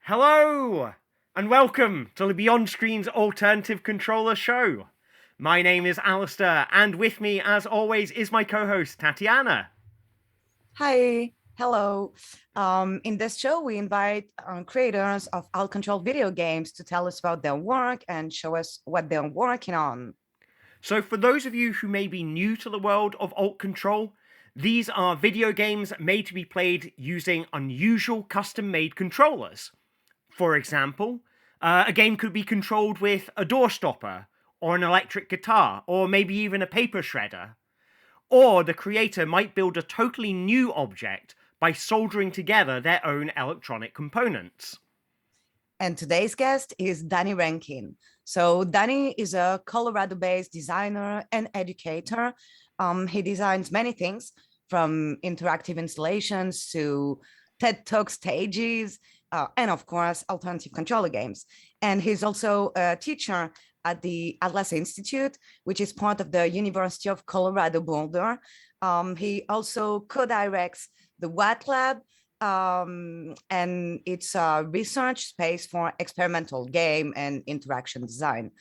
Hello, and welcome to the Beyond Screens Alternative Controller Show. My name is Alistair, and with me, as always, is my co-host, Tatiana. Hi, hello. In this show, we invite creators of out-control video games to tell us about their work and show us what they're working on. So for those of you who may be new to the world of alt control, these are video games made to be played using unusual custom-made controllers. For example, a game could be controlled with a door stopper, or an electric guitar, or maybe even a paper shredder. Or the creator might build a totally new object by soldering together their own electronic components. And today's guest is Danny Rankin. So Danny is a Colorado-based designer and educator. He designs many things from interactive installations to TED Talk stages, and of course, alternative controller games. And he's also a teacher at the Atlas Institute, which is part of the University of Colorado Boulder. He also co-directs the WAT Lab, and it's a research space for experimental game and interaction design.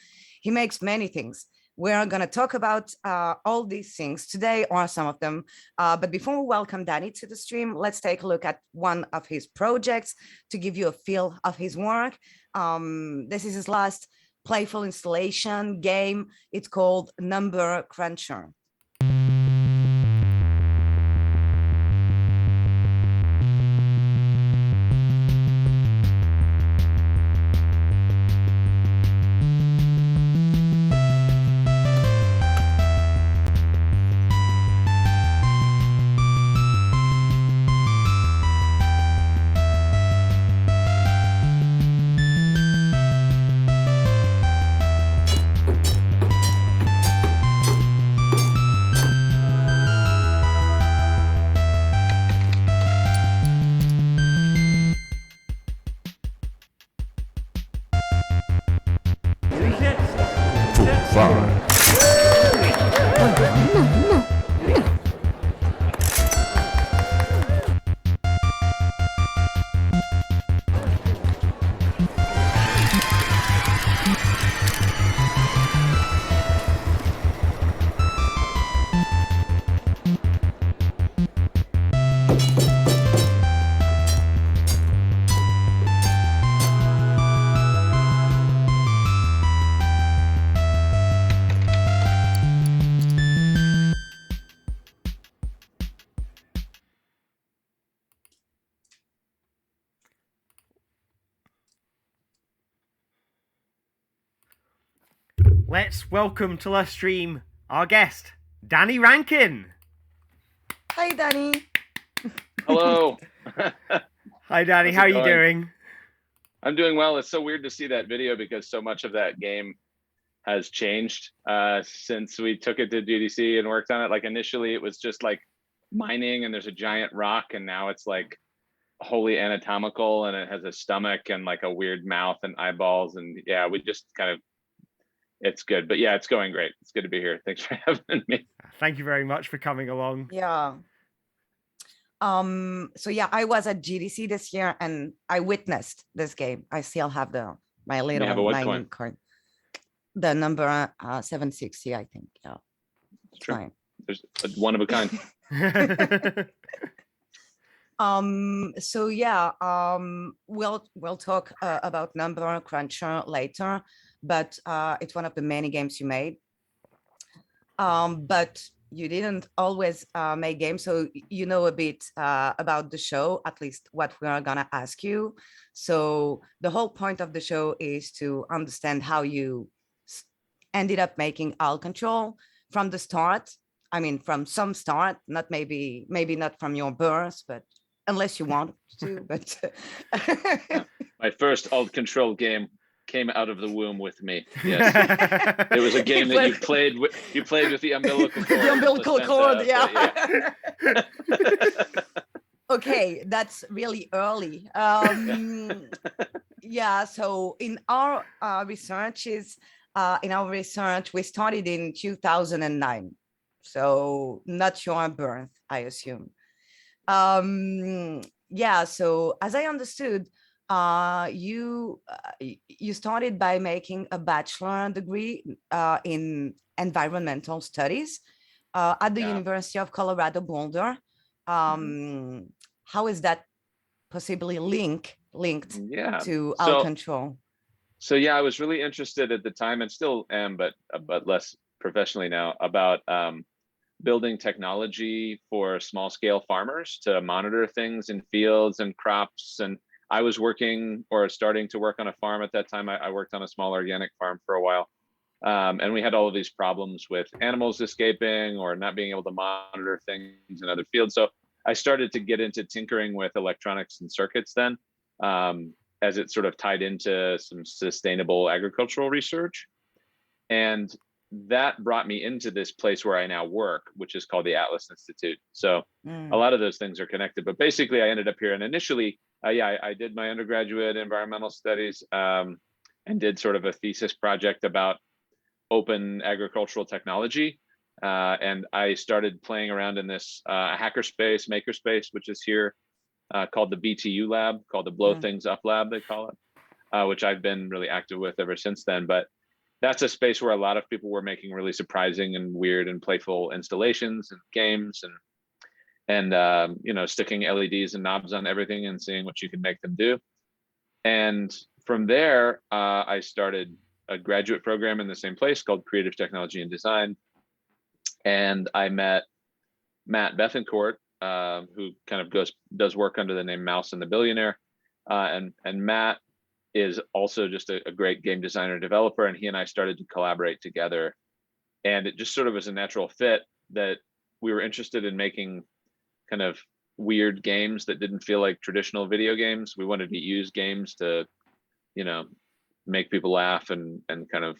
He makes many things. We're going to talk about all these things today, or some of them. But before we welcome Danny to the stream, let's take a look at one of his projects to give you a feel of his work. This is his last playful installation game. It's called Number Cruncher. Let's welcome to the stream our guest, Danny Rankin. Hi, Danny. Hello. Hi, Danny. How are you doing? I'm doing well. It's so weird to see that video because so much of that game has changed since we took it to GDC and worked on it. Like initially it was just like mining and there's a giant rock, and now it's like wholly anatomical and it has a stomach and like a weird mouth and eyeballs. And yeah, we just kind of, it's good. But yeah, it's going great. It's good to be here. Thanks for having me. Thank you very much for coming along. Yeah. So yeah, I was at GDC this year and I witnessed this game. I still have my little mining card. The number 760, I think. Yeah. It's true. Fine. There's one of a kind. So yeah, we'll talk about Number Cruncher later, but it's one of the many games you made. But you didn't always make games, so you know a bit about the show, at least what we are gonna ask you. So the whole point of the show is to understand how you ended up making alt control from the start. I mean, from some start, not maybe not from your birth, but unless you want to. But my first alt control game came out of the womb with me. Yes, it was a game that you played with the umbilical cord. The umbilical cord, yeah. Okay, that's really early. Yeah. So in our research, we started in 2009. So not your birth, I assume. Yeah. So as I understood, you started by making a bachelor degree in environmental studies at the Yeah. University of Colorado Boulder. How is that possibly linked Yeah. to out control? So yeah, I was really interested at the time, and still am, but less professionally now, about building technology for small scale farmers to monitor things in fields and crops. And I was working, or starting to work, on a farm at that time. I worked on a small organic farm for a while. And we had all of these problems with animals escaping or not being able to monitor things in other fields. So I started to get into tinkering with electronics and circuits then, as it sort of tied into some sustainable agricultural research. And that brought me into this place where I now work, which is called the Atlas Institute. So a lot of those things are connected, but basically I ended up here. And initially, I did my undergraduate environmental studies, and did sort of a thesis project about open agricultural technology. And I started playing around in this hackerspace, makerspace, which is here, called the BTU lab, called the Blow Things Up lab, they call it, which I've been really active with ever since then. But that's a space where a lot of people were making really surprising and weird and playful installations and games, and you know, sticking LEDs and knobs on everything and seeing what you can make them do. And from there, I started a graduate program in the same place called Creative Technology and Design. And I met Matt Bethencourt, who kind of does work under the name Mouse and the Billionaire. And Matt is also just a great game designer developer, and he and I started to collaborate together. And it just sort of was a natural fit that we were interested in making kind of weird games that didn't feel like traditional video games. We wanted to use games to, you know, make people laugh and kind of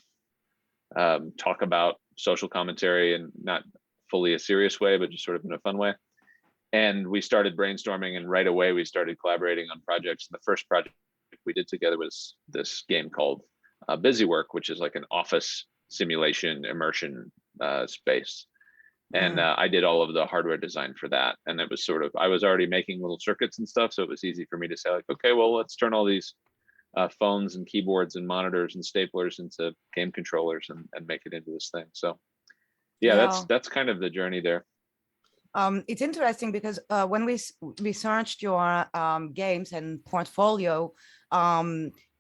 talk about social commentary, and not fully a serious way, but just sort of in a fun way. And we started brainstorming, and right away we started collaborating on projects. And the first project we did together was this game called Busywork, which is like an office simulation immersion space. And I did all of the hardware design for that. And it was sort of, I was already making little circuits and stuff, so it was easy for me to say, like, okay, well, let's turn all these phones and keyboards and monitors and staplers into game controllers and make it into this thing. So yeah, that's kind of the journey there. It's interesting because when we researched your games and portfolio,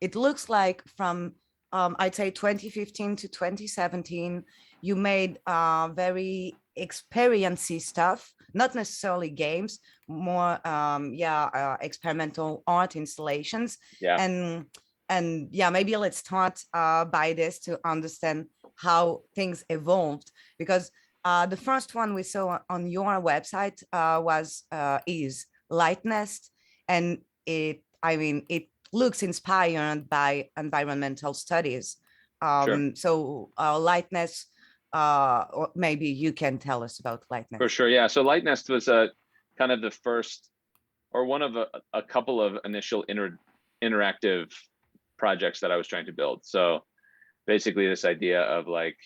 it looks like from I'd say 2015 to 2017, you made very experiency stuff, not necessarily games, more experimental art installations. And yeah, maybe let's start by this to understand how things evolved, because the first one we saw on your website is Lightness, and it looks inspired by environmental studies. So Lightness, or maybe you can tell us about Lightness. For sure, yeah. So Lightness was a kind of the first, or one of a couple of initial interactive projects that I was trying to build. So basically this idea of like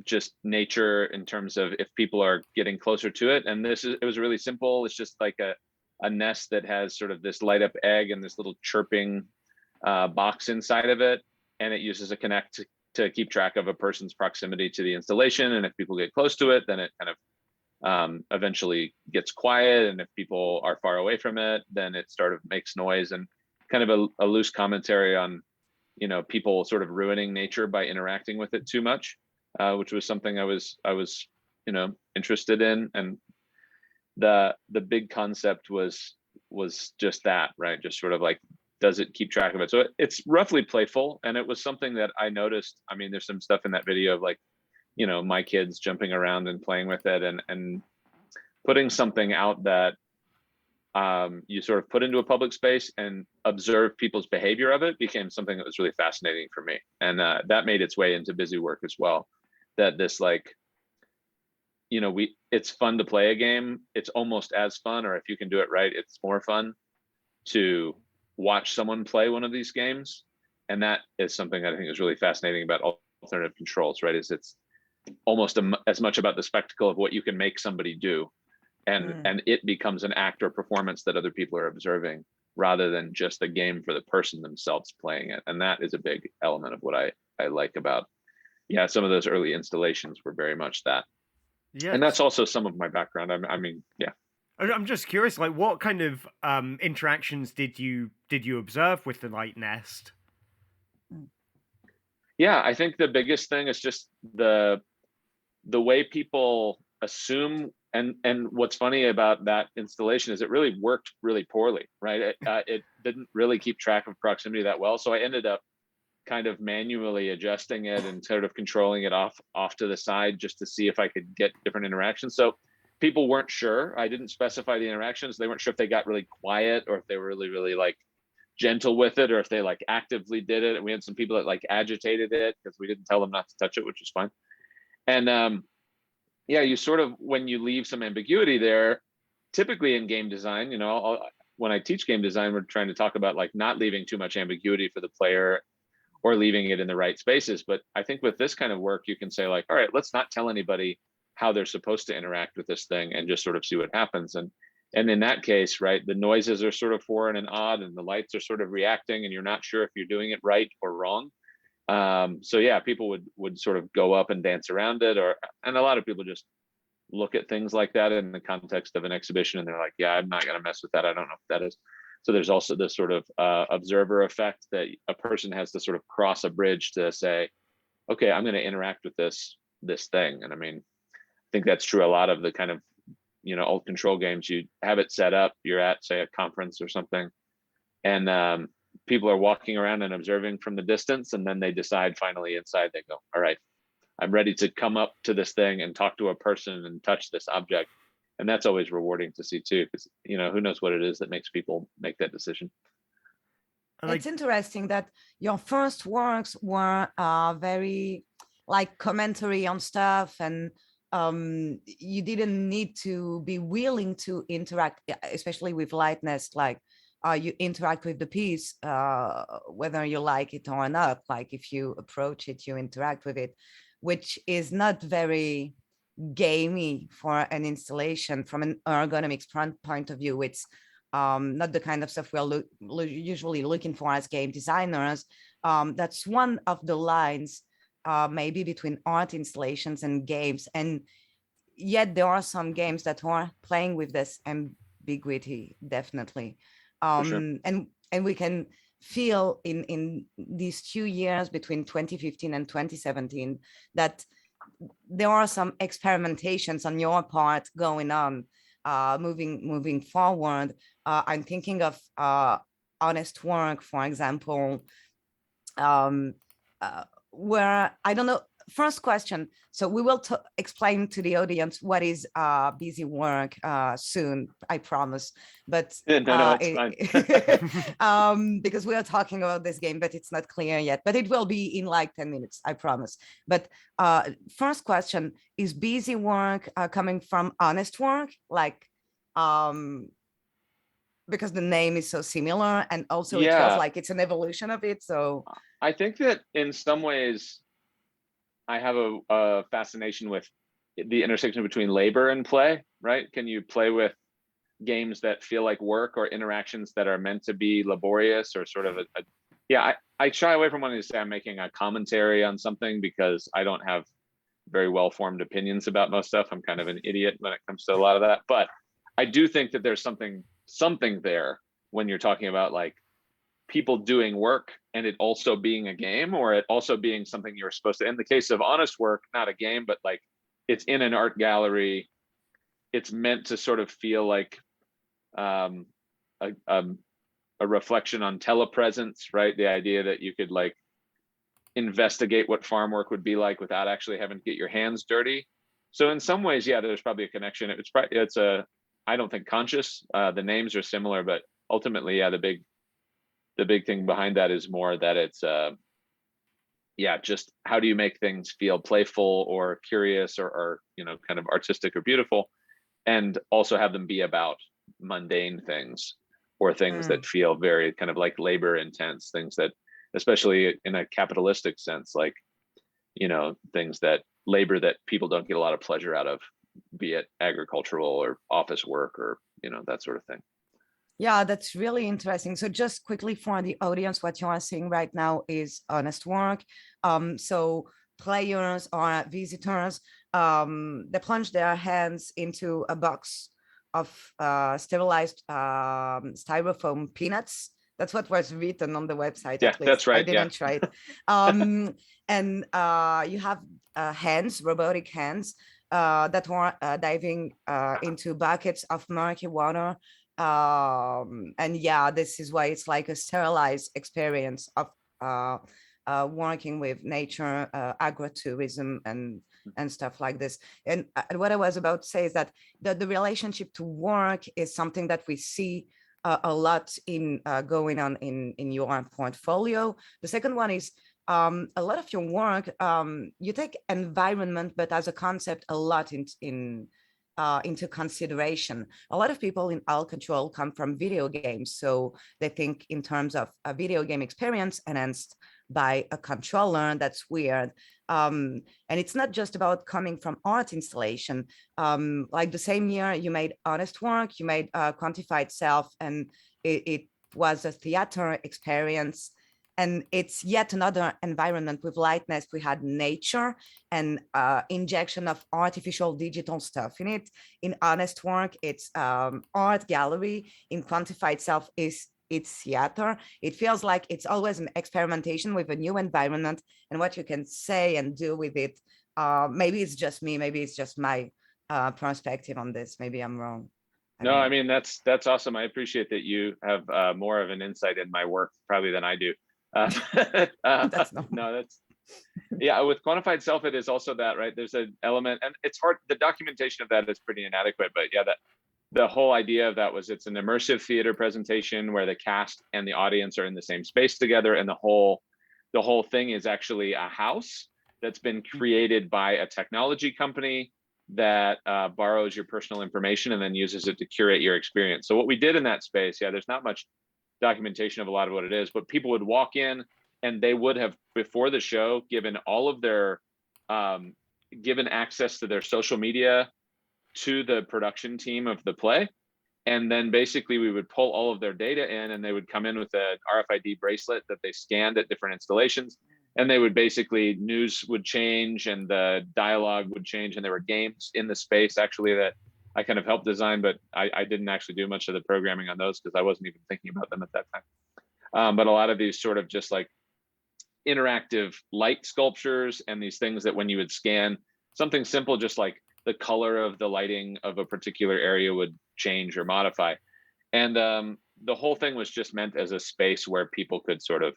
just nature in terms of if people are getting closer to it. And it was really simple. It's just like a nest that has sort of this light up egg and this little chirping box inside of it. And it uses a Kinect to keep track of a person's proximity to the installation. And if people get close to it, then it kind of eventually gets quiet. And if people are far away from it, then it sort of makes noise, and kind of a loose commentary on, you know, people sort of ruining nature by interacting with it too much, which was something I was, you know, interested in. And the big concept was just that, right? Just sort of like, does it keep track of it? So it's roughly playful. And it was something that I noticed. I mean, there's some stuff in that video of like, you know, my kids jumping around and playing with it, and putting something out that you sort of put into a public space and observe people's behavior of it became something that was really fascinating for me. And that made its way into Busywork as well. That this, like, you know, it's fun to play a game. It's almost as fun, or if you can do it right, it's more fun to watch someone play one of these games. And that is something that I think is really fascinating about alternative controls, right? Is it's almost as much about the spectacle of what you can make somebody do, and it becomes an act or performance that other people are observing, rather than just a game for the person themselves playing it. And that is a big element of what I like about, yeah, some of those early installations were very much that. Yeah, And that's also some of my background. I mean, yeah. I'm just curious, like, what kind of interactions did you observe with the light nest? Yeah, I think the biggest thing is just the way people assume, and what's funny about that installation is it really worked really poorly, right? It didn't really keep track of proximity that well, so I ended up kind of manually adjusting it and sort of controlling it off to the side just to see if I could get different interactions. So people weren't sure. I didn't specify the interactions. They weren't sure if they got really quiet or if they were really, really like gentle with it, or if they like actively did it. And we had some people that like agitated it because we didn't tell them not to touch it, which was fine. And yeah, you sort of, when you leave some ambiguity there, typically in game design, you know, when I teach game design, we're trying to talk about like not leaving too much ambiguity for the player or leaving it in the right spaces. But I think with this kind of work, you can say like, all right, let's not tell anybody how they're supposed to interact with this thing and just sort of see what happens. And in that case, right, the noises are sort of foreign and odd, and the lights are sort of reacting, and you're not sure if you're doing it right or wrong. So yeah, people would sort of go up and dance around it, and a lot of people just look at things like that in the context of an exhibition, and they're like, yeah, I'm not going to mess with that. I don't know what that is. So there's also this sort of observer effect that a person has to sort of cross a bridge to say, okay, I'm going to interact with this thing. And I mean, I think that's true a lot of the kind of, you know, alt control games. You have it set up, you're at, say, a conference or something, and people are walking around and observing from the distance, and then they decide finally inside, they go, all right, I'm ready to come up to this thing and talk to a person and touch this object. And that's always rewarding to see too, because, you know, who knows what it is that makes people make that decision. It's interesting that your first works were very like commentary on stuff, and you didn't need to be willing to interact, especially with lightness. Like you interact with the piece, whether you like it or not. Like if you approach it, you interact with it, which is not very gamey for an installation from an ergonomics point of view. It's not the kind of stuff we're usually looking for as game designers. That's one of the lines maybe between art installations and games. And yet there are some games that are playing with this ambiguity, definitely. For sure. And we can feel in these 2 years between 2015 and 2017 that there are some experimentations on your part going on, moving forward. I'm thinking of honest work, for example, where I don't know. First question. So we will explain to the audience what is busy work soon, I promise. But no, it's fine. because we are talking about this game, but it's not clear yet. But it will be in like 10 minutes, I promise. But first question, is busy work coming from honest work? Like, because the name is so similar, and also it feels like it's an evolution of it. So I think that in some ways, I have a fascination with the intersection between labor and play, right? Can you play with games that feel like work, or interactions that are meant to be laborious, or sort of I shy away from wanting to say I'm making a commentary on something, because I don't have very well-formed opinions about most stuff. I'm kind of an idiot when it comes to a lot of that. But I do think that there's something there when you're talking about like people doing work and it also being a game, or it also being something you're supposed to, in the case of honest work, not a game, but like it's in an art gallery, it's meant to sort of feel like a reflection on telepresence, right? The idea that you could like investigate what farm work would be like without actually having to get your hands dirty. So in some ways, yeah, there's probably a connection. It's I don't think conscious. The names are similar, but ultimately, yeah, the big thing behind that is more that it's yeah, just how do you make things feel playful or curious, or you know, kind of artistic or beautiful, and also have them be about mundane things, or things that feel very kind of like labor intense, things that, especially in a capitalistic sense, like, you know, things that labor that people don't get a lot of pleasure out of, be it agricultural or office work, or, you know, that sort of thing. Yeah, that's really interesting. So just quickly for the audience, what you are seeing right now is honest work. So players or visitors, they plunge their hands into a box of sterilized styrofoam peanuts. That's what was written on the website, Yeah, at least. that's I right. Yeah. didn't try it. And you have hands, robotic hands, that were diving into buckets of murky water, and yeah, this is why it's like a sterilized experience of uh, working with nature, agrotourism, and stuff like this. And what I was about to say is that the relationship to work is something that we see a lot in going on in your portfolio. The second one is a lot of your work, you take environment, but as a concept, a lot into consideration. A lot of people in ALT control come from video games, so they think in terms of a video game experience enhanced by a controller. That's weird. And it's not just about coming from art installation. Like the same year you made honest work, you made quantified self, and it was a theater experience. And it's yet another environment with lightness. We had nature and injection of artificial digital stuff in it. In honest work, it's art gallery. In quantified self, is it's theater. It feels like it's always an experimentation with a new environment and what you can say and do with it. Maybe it's just me. Maybe it's just my perspective on this. Maybe I'm wrong. I No, don't I know. mean, that's awesome. I appreciate that you have more of an insight in my work probably than I do. Uh, That's not. no, that's yeah. With quantified self, it is also that, right? There's an element, and it's hard. The documentation of that is pretty inadequate, but yeah, that the whole idea of that was it's an immersive theater presentation where the cast and the audience are in the same space together, and the whole thing is actually a house that's been created by a technology company that borrows your personal information and then uses it to curate your experience. So what we did in that space, yeah, there's not much documentation of a lot of what it is, but people would walk in and they would have before the show given all of their given access to their social media to the production team of the play. And then basically we would pull all of their data in and they would come in with an RFID bracelet that they scanned at different installations. And they would basically, news would change and the dialogue would change. And there were games in the space actually that I kind of helped design, but I didn't actually do much of the programming on those because I wasn't even thinking about them at that time. But a lot of these sort of just like interactive light sculptures and these things that when you would scan something simple, just like the color of the lighting of a particular area would change or modify. And the whole thing was just meant as a space where people could sort of,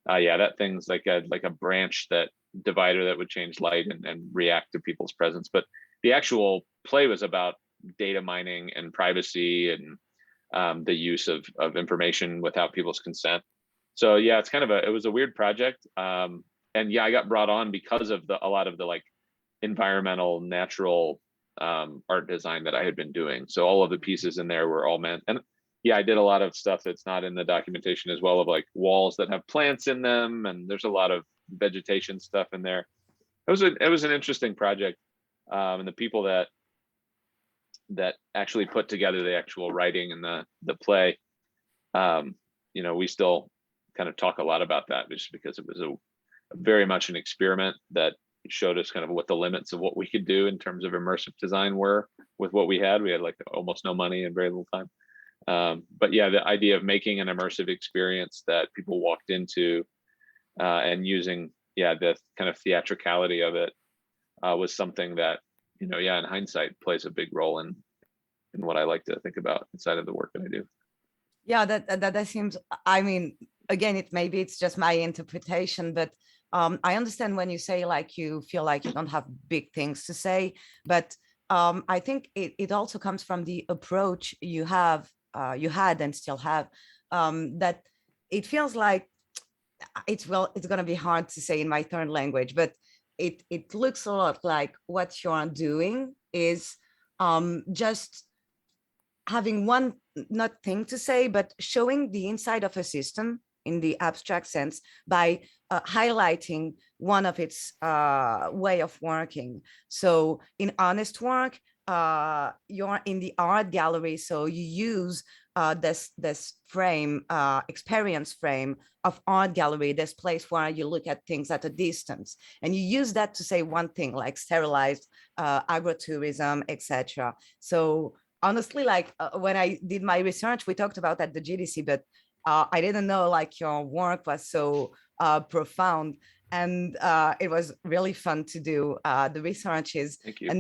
yeah, that thing's like a branch that divider that would change light and react to people's presence. But the actual play was about data mining and privacy and the use of information without people's consent. So yeah, it's kind of it was a weird project. And yeah, I got brought on because of a lot of the like environmental, natural art design that I had been doing. So all of the pieces in there were all meant. And yeah, I did a lot of stuff that's not in the documentation as well, of like walls that have plants in them, and there's a lot of vegetation stuff in there. It was an interesting project, and the people that actually put together the actual writing and the play, we still kind of talk a lot about that just because it was a very much an experiment that showed us kind of what the limits of what we could do in terms of immersive design were with what we had. We had like almost no money and very little time. But yeah, the idea of making an immersive experience that people walked into and using, yeah, the kind of theatricality of it was something that, yeah, in hindsight plays a big role in what I like to think about inside of the work that I do. Yeah, that seems, I mean, again, maybe it's just my interpretation, but I understand when you say like you feel like you don't have big things to say, but I think it also comes from the approach you had and still have, that it feels like it's going to be hard to say in my third language, but it looks a lot like what you're doing is just having one not thing to say, but showing the inside of a system in the abstract sense by highlighting one of its way of working. So in honest work, you're in the art gallery, so you use this frame, experience frame of art gallery, this place where you look at things at a distance, and you use that to say one thing, like sterilized agrotourism, etc. So honestly, like when I did my research, we talked about at the GDC, but I didn't know like your work was so profound, and it was really fun to do the researches. Thank you.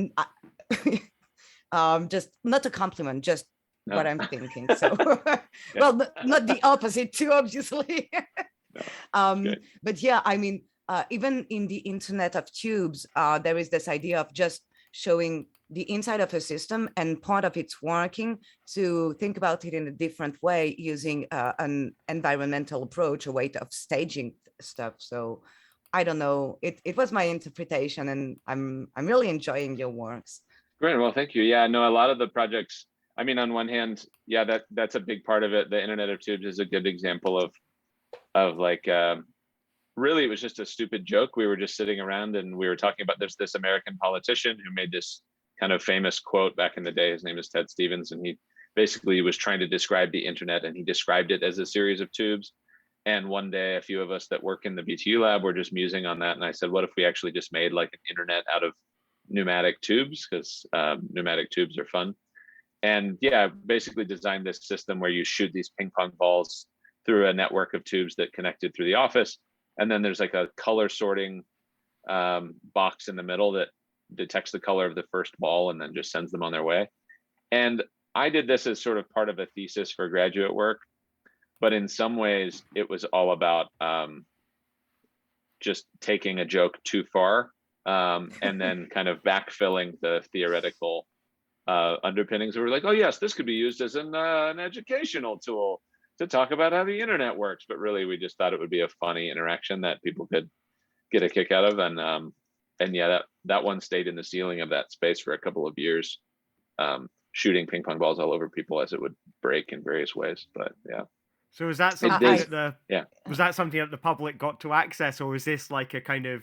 And just not a compliment, just No. what I'm thinking. So, well, not the opposite too, obviously. No. But yeah, I mean, even in the Internet of Tubes, there is this idea of just showing the inside of a system and part of its working, to think about it in a different way using an environmental approach, a way of staging stuff. So I don't know, it was my interpretation, and I'm really enjoying your works. Great. Well, thank you. Yeah, no, a lot of the projects, I mean, on one hand, yeah, that's a big part of it. The Internet of Tubes is a good example of like, really, it was just a stupid joke. We were just sitting around and we were talking about, there's this American politician who made this kind of famous quote back in the day. His name is Ted Stevens, and he basically was trying to describe the internet, and he described it as a series of tubes. And one day, a few of us that work in the BTU lab were just musing on that. And I said, what if we actually just made like an internet out of pneumatic tubes? Because pneumatic tubes are fun. And yeah, basically designed this system where you shoot these ping pong balls through a network of tubes that connected through the office. And then there's like a color sorting box in the middle that detects the color of the first ball and then just sends them on their way. And I did this as sort of part of a thesis for graduate work, but in some ways it was all about just taking a joke too far, and then kind of backfilling the theoretical underpinnings. We were like, oh yes, this could be used as an educational tool to talk about how the internet works. But really, we just thought it would be a funny interaction that people could get a kick out of. And yeah, that one stayed in the ceiling of that space for a couple of years, shooting ping pong balls all over people as it would break in various ways. But yeah. So was that something was that something that the public got to access, or was this like a kind of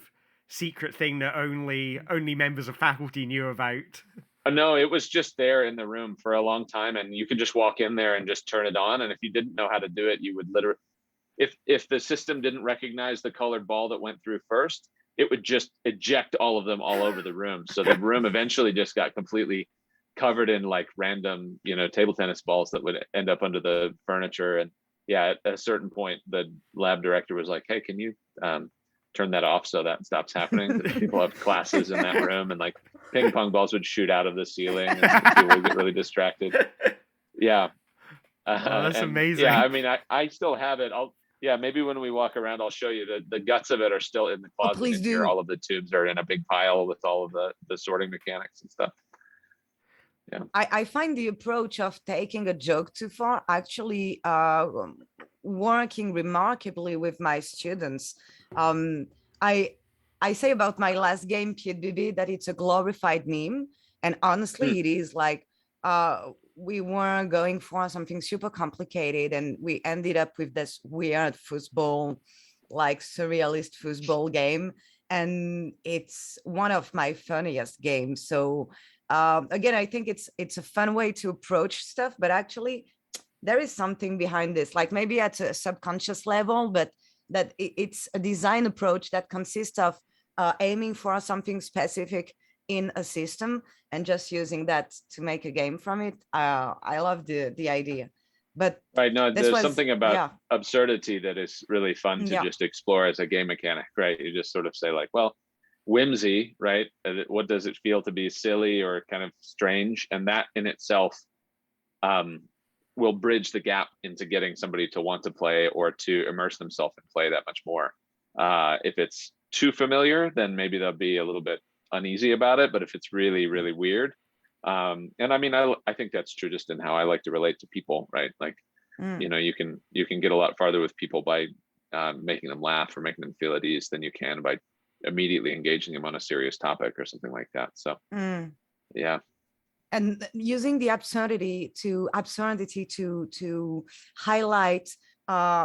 secret thing that only members of faculty knew about? No, it was just there in the room for a long time, and you could just walk in there and just turn it on. And if you didn't know how to do it, you would literally, if the system didn't recognize the colored ball that went through first, it would just eject all of them all over the room. So the room eventually just got completely covered in like random, table tennis balls that would end up under the furniture. And yeah, at a certain point, the lab director was like, hey, can you turn that off so that stops happening? Because people have classes in that room, and like ping pong balls would shoot out of the ceiling and people would get really distracted. Yeah. Oh, that's amazing. Yeah, I mean, I still have it. Maybe when we walk around, I'll show you the guts of it are still in the closet. Oh, please do. All of the tubes are in a big pile with all of the sorting mechanics and stuff. Yeah. I find the approach of taking a joke too far actually working remarkably with my students. I say about my last game, PBB, that it's a glorified meme. And honestly, it is like, we were going for something super complicated, and we ended up with this weird foosball, like surrealist foosball game. And it's one of my funniest games. So again, I think it's a fun way to approach stuff, but actually there is something behind this, like maybe at a subconscious level, but that it's a design approach that consists of aiming for something specific in a system and just using that to make a game from it. I love the idea. But right, no, there's something about absurdity that is really fun to just explore as a game mechanic, right? You just sort of say like, well, whimsy, right? What does it feel to be silly or kind of strange? And that in itself will bridge the gap into getting somebody to want to play or to immerse themselves in play that much more. If it's too familiar, then maybe they'll be a little bit uneasy about it. But if it's really, really weird, and I mean, I think that's true just in how I like to relate to people, right? Like, you can get a lot farther with people by making them laugh or making them feel at ease than you can by immediately engaging them on a serious topic or something like that. So yeah. And using the absurdity to highlight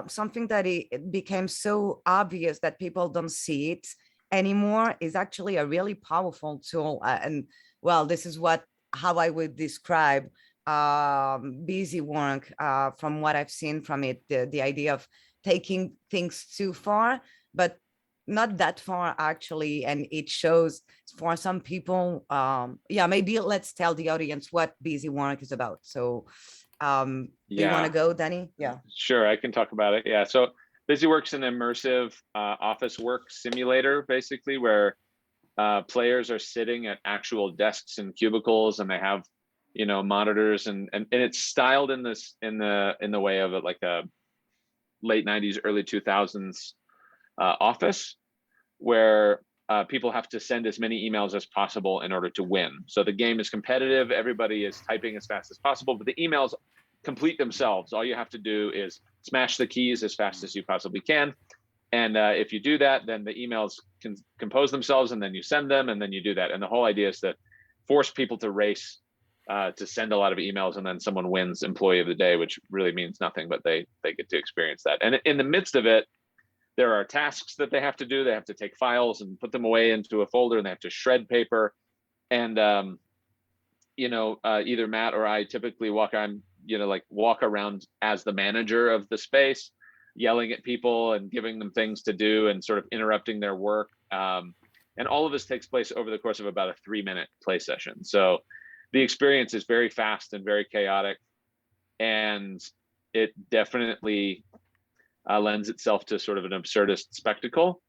something that it became so obvious that people don't see it anymore is actually a really powerful tool. And well, this is what how I would describe busy work from what I've seen from it, the idea of taking things too far, but not that far actually. And it shows for some people, yeah, maybe let's tell the audience what busy work is about. So do you want to go, Danny? Yeah. Sure, I can talk about it. Yeah, so BusyWork's an immersive office work simulator, basically, where players are sitting at actual desks and cubicles, and they have, you know, monitors, and it's styled in this in the way of it, like a late 90s, early 2000s office, where people have to send as many emails as possible in order to win. So the game is competitive. Everybody is typing as fast as possible, but the emails complete themselves. All you have to do is smash the keys as fast as you possibly can. And if you do that, then the emails can compose themselves, and then you send them, and then you do that. And the whole idea is to force people to race to send a lot of emails, and then someone wins Employee of the Day, which really means nothing, but they get to experience that. And in the midst of it, there are tasks that they have to do. They have to take files and put them away into a folder, and they have to shred paper. And you know, either Matt or I typically walk around as the manager of the space, yelling at people and giving them things to do and sort of interrupting their work. And all of this takes place over the course of about a 3-minute play session. So the experience is very fast and very chaotic, and it definitely lends itself to sort of an absurdist spectacle.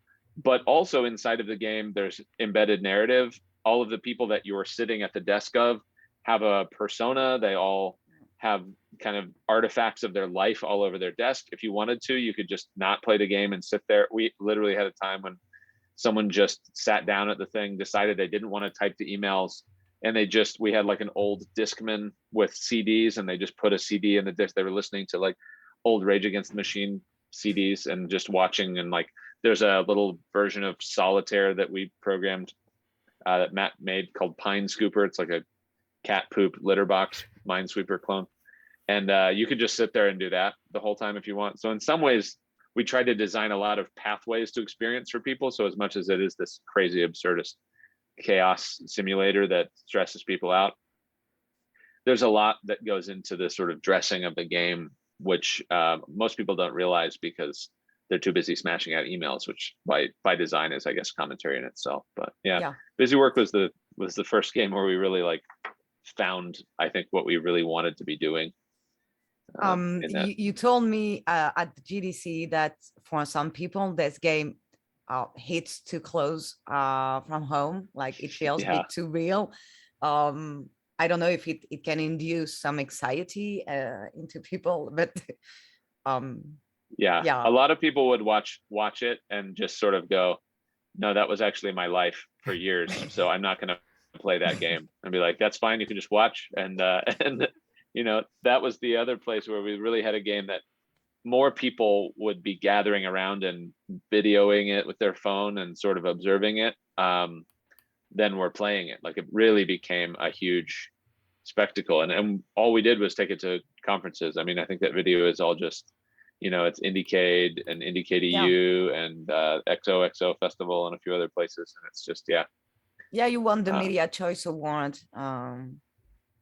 But also inside of the game, there's embedded narrative. All of the people that you're sitting at the desk of have a persona. They all have kind of artifacts of their life all over their desk. If you wanted to, you could just not play the game and sit there. We literally had a time when someone just sat down at the thing, decided they didn't want to type the emails, and we had like an old Discman with CDs, and they just put a CD in the disc. They were listening to like old Rage Against the Machine CDs and just watching. And like, there's a little version of Solitaire that we programmed that Matt made called Pine Scooper. It's like a cat poop litter box Minesweeper clone. And you could just sit there and do that the whole time if you want. So in some ways, we tried to design a lot of pathways to experience for people. So as much as it is this crazy absurdist chaos simulator that stresses people out, there's a lot that goes into the sort of dressing of the game, which most people don't realize because they're too busy smashing out emails, which by design is, I guess, commentary in itself. But yeah. Busy Work was the first game where we really like found, I think, what we really wanted to be doing. You told me at the GDC that for some people this game hits too close from home, like it feels a bit too real. I don't know if it can induce some anxiety into people, but yeah, a lot of people would watch it and just sort of go, no, that was actually my life for years, so I'm not going to play that game. And be like, that's fine, you can just watch. And you know, that was the other place where we really had a game that more people would be gathering around and videoing it with their phone and sort of observing it than were playing it. Like, it really became a huge spectacle. And all we did was take it to conferences. I mean, I think that video is all just, you know, it's IndieCade and IndieCade EU and XOXO Festival and a few other places. And it's just, yeah, you won the Media Choice Award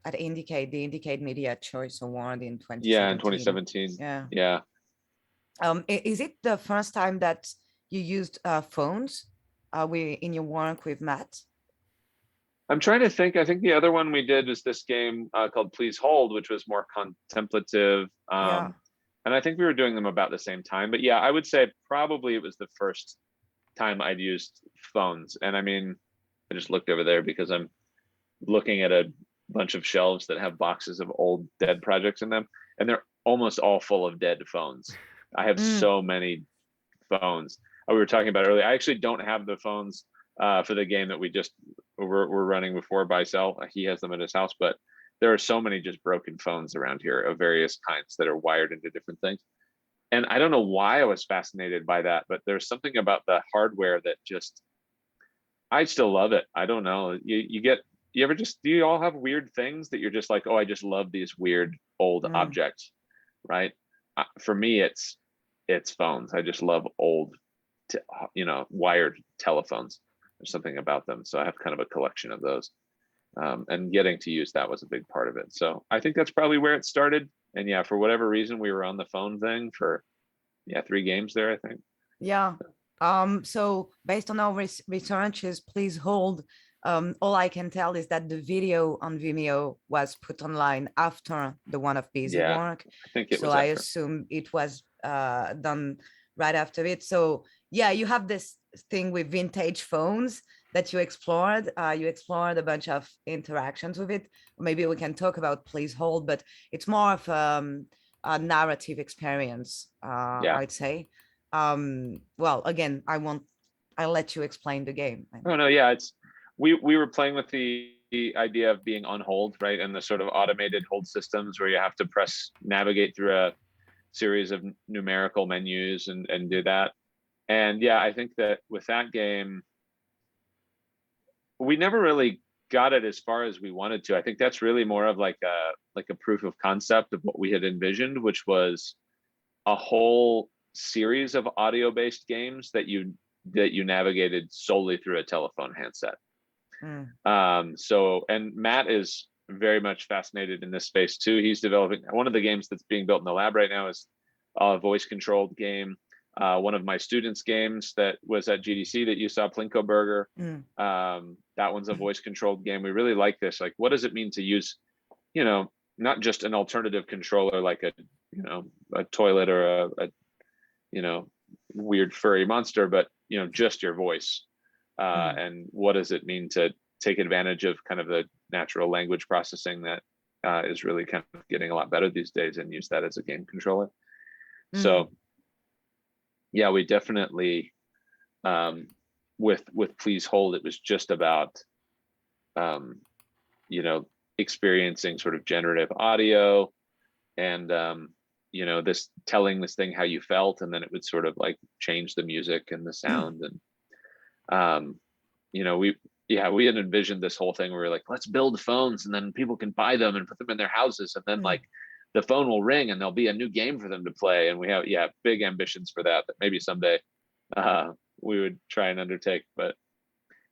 at IndieCade, the IndieCade Media Choice Award in 2017. Yeah, in 2017. Yeah. Is it the first time that you used phones in your work with Matt? I'm trying to think. I think the other one we did was this game called Please Hold, which was more contemplative. And I think we were doing them about the same time. But yeah, I would say probably it was the first time I'd used phones. And I mean, I just looked over there because I'm looking at a bunch of shelves that have boxes of old dead projects in them, and they're almost all full of dead phones. I have so many phones. We were talking about earlier, I actually don't have the phones for the game that we just were running before by Sal. He has them at his house, but there are so many just broken phones around here of various kinds that are wired into different things. And I don't know why I was fascinated by that, but there's something about the hardware that just, I still love it. I don't know. Do you all have weird things that you're just like, oh, I just love these weird old objects, right? For me, it's phones. I just love old, wired telephones. There's something about them. So I have kind of a collection of those. And getting to use that was a big part of it. So I think that's probably where it started. And yeah, for whatever reason, we were on the phone thing for 3 games there, I think. Yeah. So based on our researches, please hold. All I can tell is that the video on Vimeo was put online after the one of Busy Yeah, Work. I think it So was I after. assume it was done right after it. So yeah, you have this thing with vintage phones that you explored. You explored a bunch of interactions with it. Maybe we can talk about Please Hold, but it's more of a narrative experience, Yeah. I'd say. Well, again, I'll let you explain the game. Oh no, yeah, it's we were playing with the idea of being on hold, right? And the sort of automated hold systems where you have to navigate through a series of numerical menus and do that. And yeah, I think that with that game, we never really got it as far as we wanted to. I think that's really more of like a proof of concept of what we had envisioned, which was a whole series of audio-based games that you navigated solely through a telephone handset. So, and Matt is very much fascinated in this space too. He's developing one of the games that's being built in the lab right now is a voice-controlled game. One of my students' games that was at GDC that you saw, Plinko Burger. That one's a voice-controlled game. We really like this. Like, what does it mean to use, not just an alternative controller like a toilet or a weird furry monster, but just your voice. And what does it mean to take advantage of kind of the natural language processing that is really kind of getting a lot better these days, and use that as a game controller. So yeah, we definitely with Please Hold, it was just about experiencing sort of generative audio and this telling this thing how you felt, and then it would sort of like change the music and the sound. And we had envisioned this whole thing where we're like, let's build phones and then people can buy them and put them in their houses, and then like the phone will ring and there'll be a new game for them to play. And we have big ambitions for that maybe someday we would try and undertake. But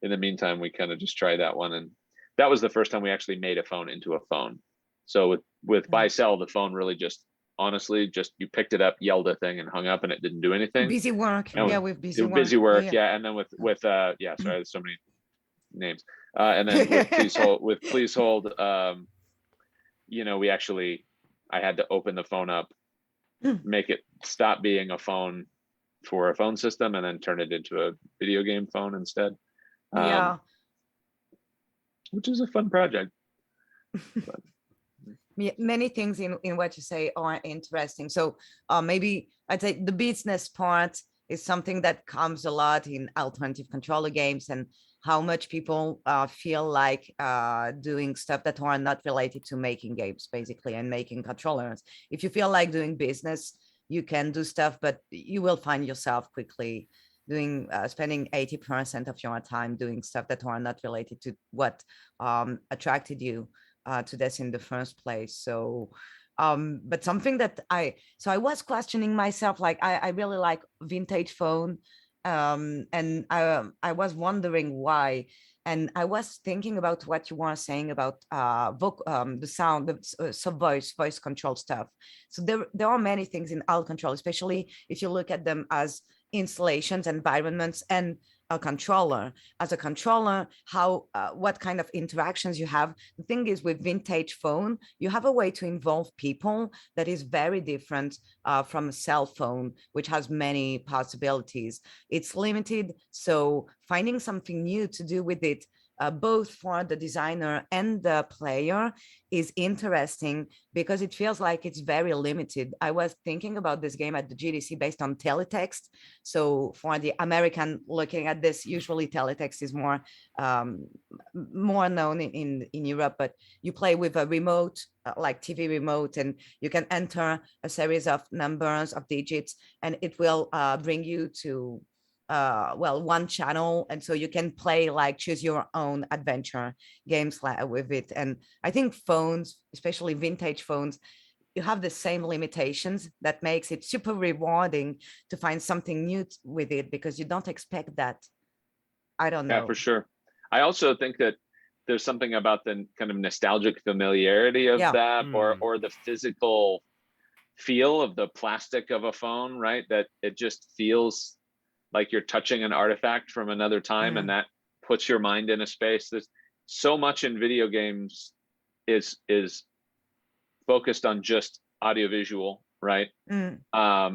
in the meantime, we kind of just tried that one, and that was the first time we actually made a phone into a phone. So with Buy Sell, the phone really just honestly you picked it up, yelled a thing, and hung up, and it didn't do anything. Busy Work. With Busy Work. Yeah. And then with sorry, there's so many names. And then with Please Hold, I had to open the phone up, make it stop being a phone for a phone system, and then turn it into a video game phone instead. Which is a fun project. Many things in what you say are interesting. So maybe I'd say the business part is something that comes a lot in alternative controller games, and how much people feel like doing stuff that are not related to making games, basically, and making controllers. If you feel like doing business, you can do stuff, but you will find yourself quickly spending 80% of your time doing stuff that are not related to what attracted you to this in the first place. So but something that I was questioning myself, like I really like vintage phone, and I was wondering why. And I was thinking about what you were saying about the sound, the voice control stuff. So there are many things in alt control, especially if you look at them as installations, environments, and a controller. As a controller, what kind of interactions you have. The thing is, with vintage phone, you have a way to involve people that is very different from a cell phone, which has many possibilities. It's limited, so finding something new to do with it, both for the designer and the player, is interesting because it feels like it's very limited. I was thinking about this game at the GDC based on teletext. So for the American looking at this, usually teletext is more known in Europe, but you play with a remote, like TV remote, and you can enter a series of numbers, of digits, and it will bring you to one channel, and so you can play like choose your own adventure games with it. And I think phones, especially vintage phones, you have the same limitations that makes it super rewarding to find something new with it, because you don't expect that. I don't know. Yeah, for sure. I also think that there's something about the kind of nostalgic familiarity of that, or the physical feel of the plastic of a phone, right? That it just feels like you're touching an artifact from another time, and that puts your mind in a space. There's so much in video games is focused on just audiovisual, right? And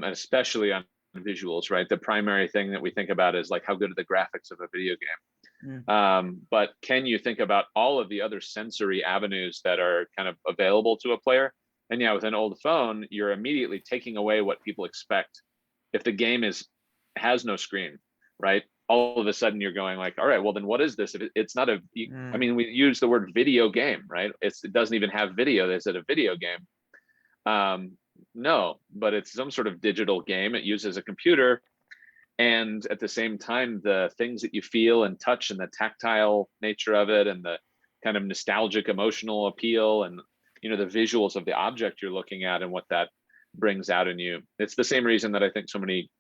especially on visuals, right? The primary thing that we think about is like, how good are the graphics of a video game? But can you think about all of the other sensory avenues that are kind of available to a player? And yeah, with an old phone, you're immediately taking away what people expect. If the game has no screen, right? All of a sudden you're going like, all right, well then what is this? If it's not I mean, we use the word video game, right? It doesn't even have video. Is it a video game? No, but it's some sort of digital game. It uses a computer. And at the same time, the things that you feel and touch and the tactile nature of it and the kind of nostalgic emotional appeal and, you know, the visuals of the object you're looking at and what that brings out in you. It's the same reason that I think so many,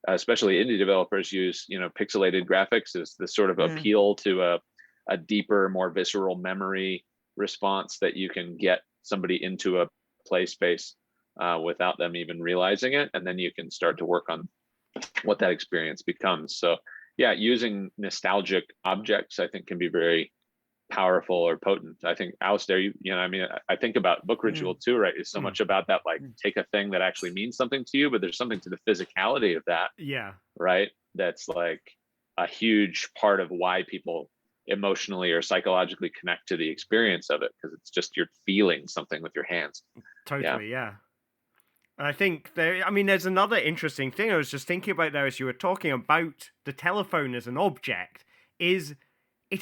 especially indie developers, use, you know, pixelated graphics as the sort of appeal to a deeper, more visceral memory response that you can get somebody into a play space without them even realizing it. And then you can start to work on what that experience becomes. So yeah, using nostalgic objects, I think, can be very powerful or potent. I think Alistair, you know, I mean, I think about book ritual too, right? It's so much about that, like take a thing that actually means something to you, but there's something to the physicality of that. Yeah. Right. That's like a huge part of why people emotionally or psychologically connect to the experience of it, because it's just you're feeling something with your hands. Totally, yeah. I think there's another interesting thing I was just thinking about there as you were talking about the telephone as an object, it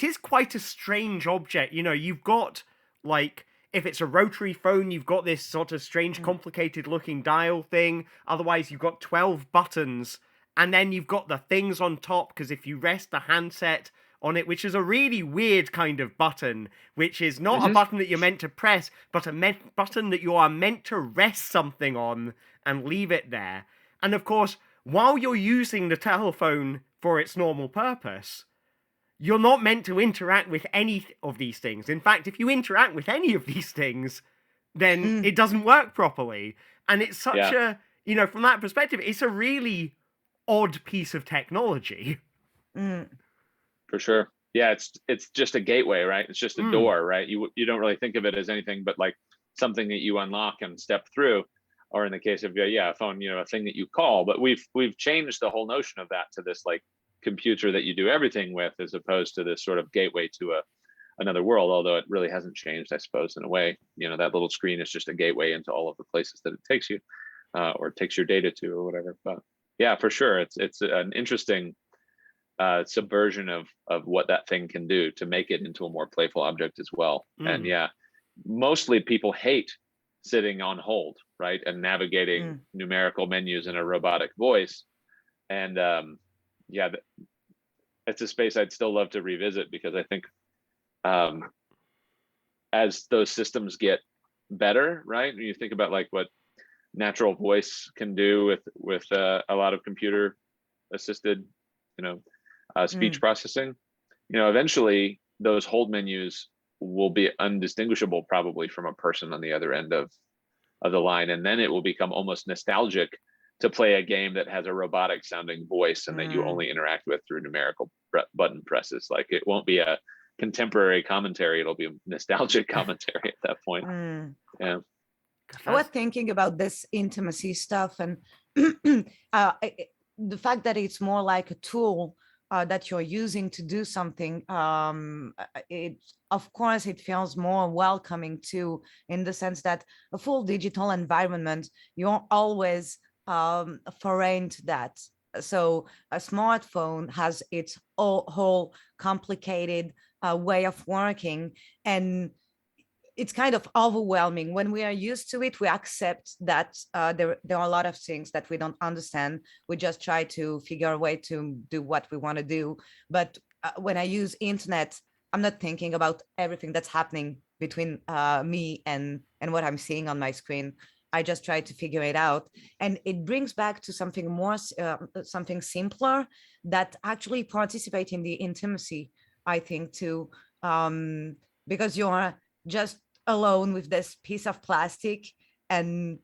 is quite a strange object. You know, you've got, like, if it's a rotary phone, you've got this sort of strange, complicated looking dial thing. Otherwise, you've got 12 buttons, and then you've got the things on top, because if you rest the handset on it, which is a really weird kind of button, which is not a button that you're meant to press, but a button that you are meant to rest something on and leave it there. And of course, while you're using the telephone for its normal purpose, you're not meant to interact with any of these things. In fact, if you interact with any of these things, then it doesn't work properly. And it's such a, you know, from that perspective, it's a really odd piece of technology. For sure. Yeah, it's just a gateway, right? It's just a door, right? You don't really think of it as anything but like something that you unlock and step through, or in the case of a phone, you know, a thing that you call. But we've changed the whole notion of that to this like computer that you do everything with, as opposed to this sort of gateway to another world. Although it really hasn't changed, I suppose, in a way. You know, that little screen is just a gateway into all of the places that it takes you, or takes your data to, or whatever. But yeah, for sure, it's an interesting subversion of what that thing can do to make it into a more playful object as well. And yeah, mostly people hate sitting on hold, right, and navigating numerical menus in a robotic voice. And yeah, it's a space I'd still love to revisit, because I think as those systems get better, right, when you think about like what natural voice can do with a lot of computer assisted, you know, speech processing, you know, eventually those hold menus will be undistinguishable probably from a person on the other end of the line. And then it will become almost nostalgic to play a game that has a robotic sounding voice and that you only interact with through numerical button presses. Like, it won't be a contemporary commentary, it'll be a nostalgic commentary at that point. Yeah. I was thinking about this intimacy stuff, and the fact that it's more like a tool that you're using to do something. Of course, it feels more welcoming too, in the sense that a full digital environment, you're always foreign to that. So a smartphone has its whole complicated way of working, and it's kind of overwhelming. When we are used to it, we accept that there are a lot of things that we don't understand. We just try to figure a way to do what we want to do. But when I use internet, I'm not thinking about everything that's happening between me and what I'm seeing on my screen. I just try to figure it out. And it brings back to something more, something simpler, that actually participate in the intimacy, I think, too. because you're just alone with this piece of plastic, and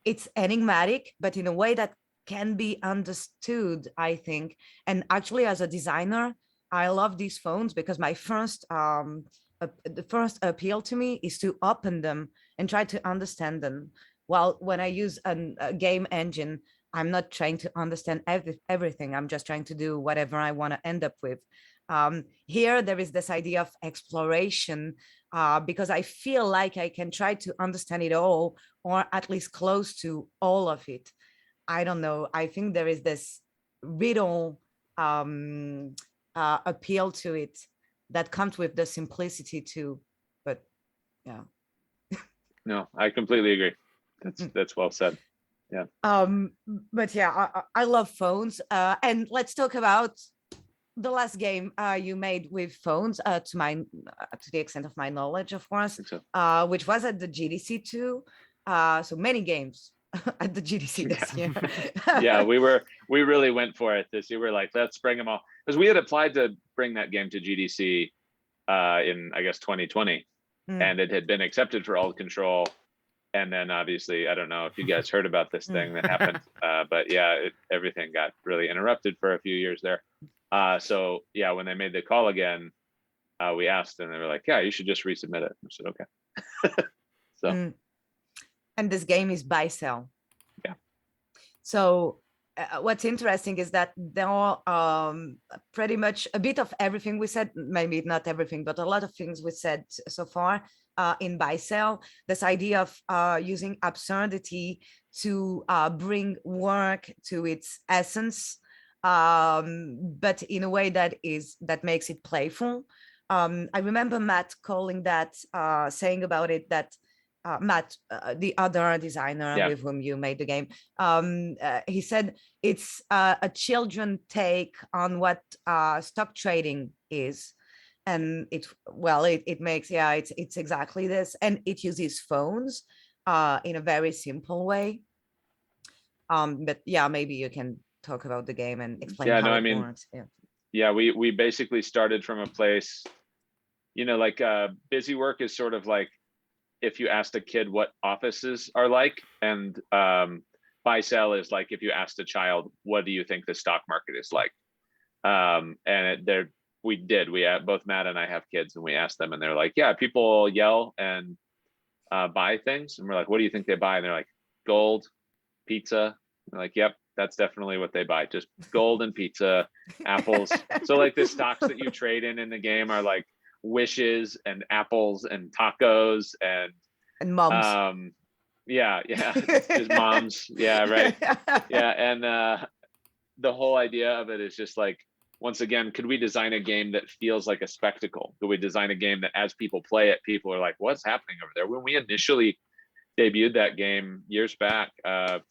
it's enigmatic, but in a way that can be understood, I think. And actually, as a designer, I love these phones because my first the first appeal to me is to open them and try to understand them. Well, when I use a game engine, I'm not trying to understand everything. I'm just trying to do whatever I want to end up with. Here, there is this idea of exploration, because I feel like I can try to understand it all, or at least close to all of it. I don't know. I think there is this riddle appeal to it that comes with the simplicity too. But yeah. No, I completely agree. That's well said. Yeah. But yeah, I love phones. And let's talk about the last game you made with phones, to the extent of my knowledge, of course, So. which was at the GDC too. So many games at the GDC this year. Yeah, we really went for it this year. We're like, let's bring them all, because we had applied to bring that game to GDC in, I guess, 2020, and it had been accepted for alt control. And then obviously, I don't know if you guys heard about this thing that happened, but yeah, everything got really interrupted for a few years there. So yeah, when they made the call again, we asked, and they were like, yeah, you should just resubmit it. I said, okay. So. And this game is buy sell. Yeah. So what's interesting is that there are pretty much a bit of everything we said, maybe not everything, but a lot of things we said so far in buy sell. This idea of using absurdity to bring work to its essence, but in a way that makes it playful. I remember Matt calling that, saying about it that Matt, the other designer with whom you made the game, he said it's a children take on what stock trading is. And it makes, it's exactly this. And it uses phones in a very simple way. But yeah, maybe you can talk about the game and explain how it works. Yeah, we basically started from a place, like busy work is sort of like if you asked a kid what offices are like, and buy sell is like if you asked a child, what do you think the stock market is like? And both Matt and I have kids, and we asked them, and they're like, yeah, people yell and buy things. And we're like, what do you think they buy? And they're like, gold, pizza. We're like, yep, that's definitely what they buy. Just gold and pizza, apples. So like the stocks that you trade in the game are like wishes and apples and tacos and moms. Just moms. Yeah, right. Yeah. And the whole idea of it is just like, once again, could we design a game that feels like a spectacle? Could we design a game that as people play it, people are like, what's happening over there? When we initially debuted that game years back to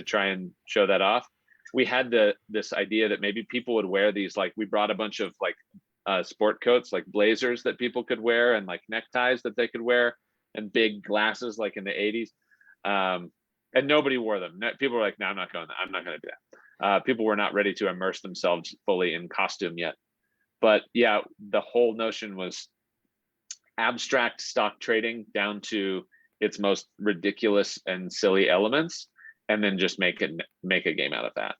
try and show that off, we had this idea that maybe people would wear these, like we brought a bunch of like sport coats, like blazers that people could wear, and like neckties that they could wear, and big glasses like in the 80s. And nobody wore them. People were like, no, I'm not going to do that. People were not ready to immerse themselves fully in costume yet. But yeah, the whole notion was abstract stock trading down to its most ridiculous and silly elements, and then just make a game out of that.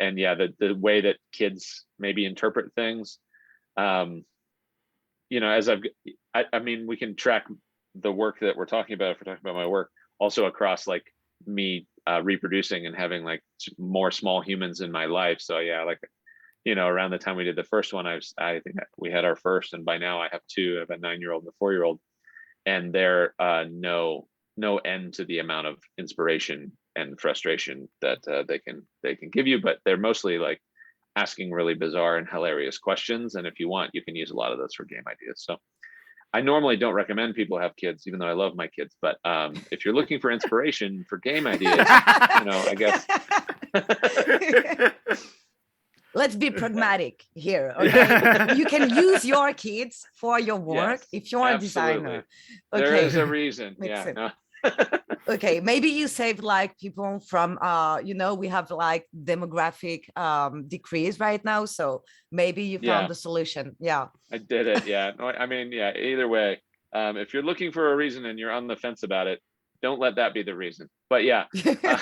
And yeah, the way that kids maybe interpret things, I mean, we can track the work that we're talking about, if we're talking about my work, also across like me reproducing and having like more small humans in my life. So yeah, like, around the time we did the first one, I think we had our first, and by now I have two. I have a 9-year-old and a 4-year-old, and they're no end to the amount of inspiration and frustration that they can give you, but they're mostly like asking really bizarre and hilarious questions. And if you want, you can use a lot of those for game ideas. So I normally don't recommend people have kids, even though I love my kids. But if you're looking for inspiration for game ideas, I guess. Let's be pragmatic here. Okay? You can use your kids for your work if you're a designer. Okay. There is a reason. Okay, maybe you saved like people from we have like demographic decrease right now, so maybe you found Yeah, the solution. Yeah. I did it. Yeah. No, I mean, yeah, either way, if you're looking for a reason and you're on the fence about it, don't let that be the reason. But yeah. Uh,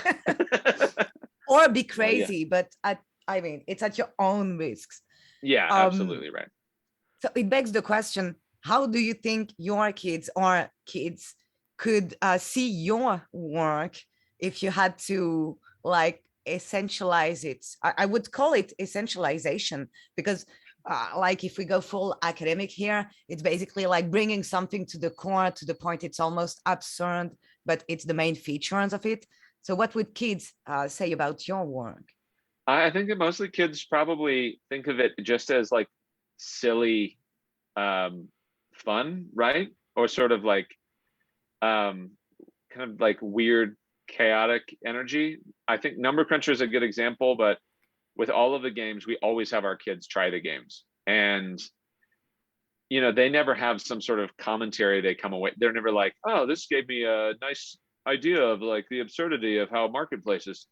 Or be yeah. crazy, but I mean, it's at your own risks. Yeah, Um, absolutely right. so it begs the question, how do you think your kids or kids could see your work if you had to like essentialize it? I would call it essentialization, because like if we go full academic here, it's basically like bringing something to the core to the point it's almost absurd, but it's the main features of it. So what would kids say about your work? I think that mostly kids probably think of it just as like silly um fun, right? Or sort of like um kind of like weird chaotic energy. I think Number Cruncher is a good example, but with all of the games, we always have our kids try the games. And they never have some sort of commentary they come away. They're never like, oh, this gave me a nice idea of like the absurdity of how marketplaces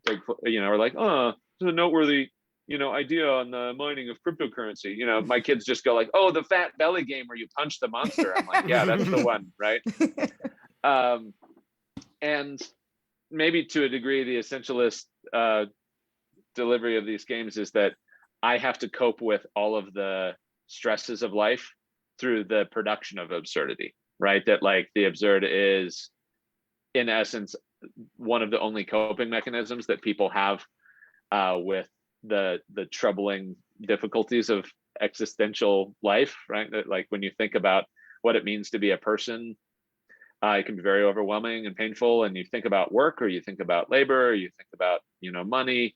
take, or like, oh, this is a noteworthy, idea on the mining of cryptocurrency. My kids just go like, oh, the fat belly game where you punch the monster. I'm like, yeah, that's the one, right? Um, and maybe to a degree, the essentialist delivery of these games is that I have to cope with all of the stresses of life through the production of absurdity, right? That like the absurd is, in essence, one of the only coping mechanisms that people have with the troubling difficulties of existential life, right? That like when you think about what it means to be a person, it can be very overwhelming and painful. And you think about work, or you think about labor, or you think about money.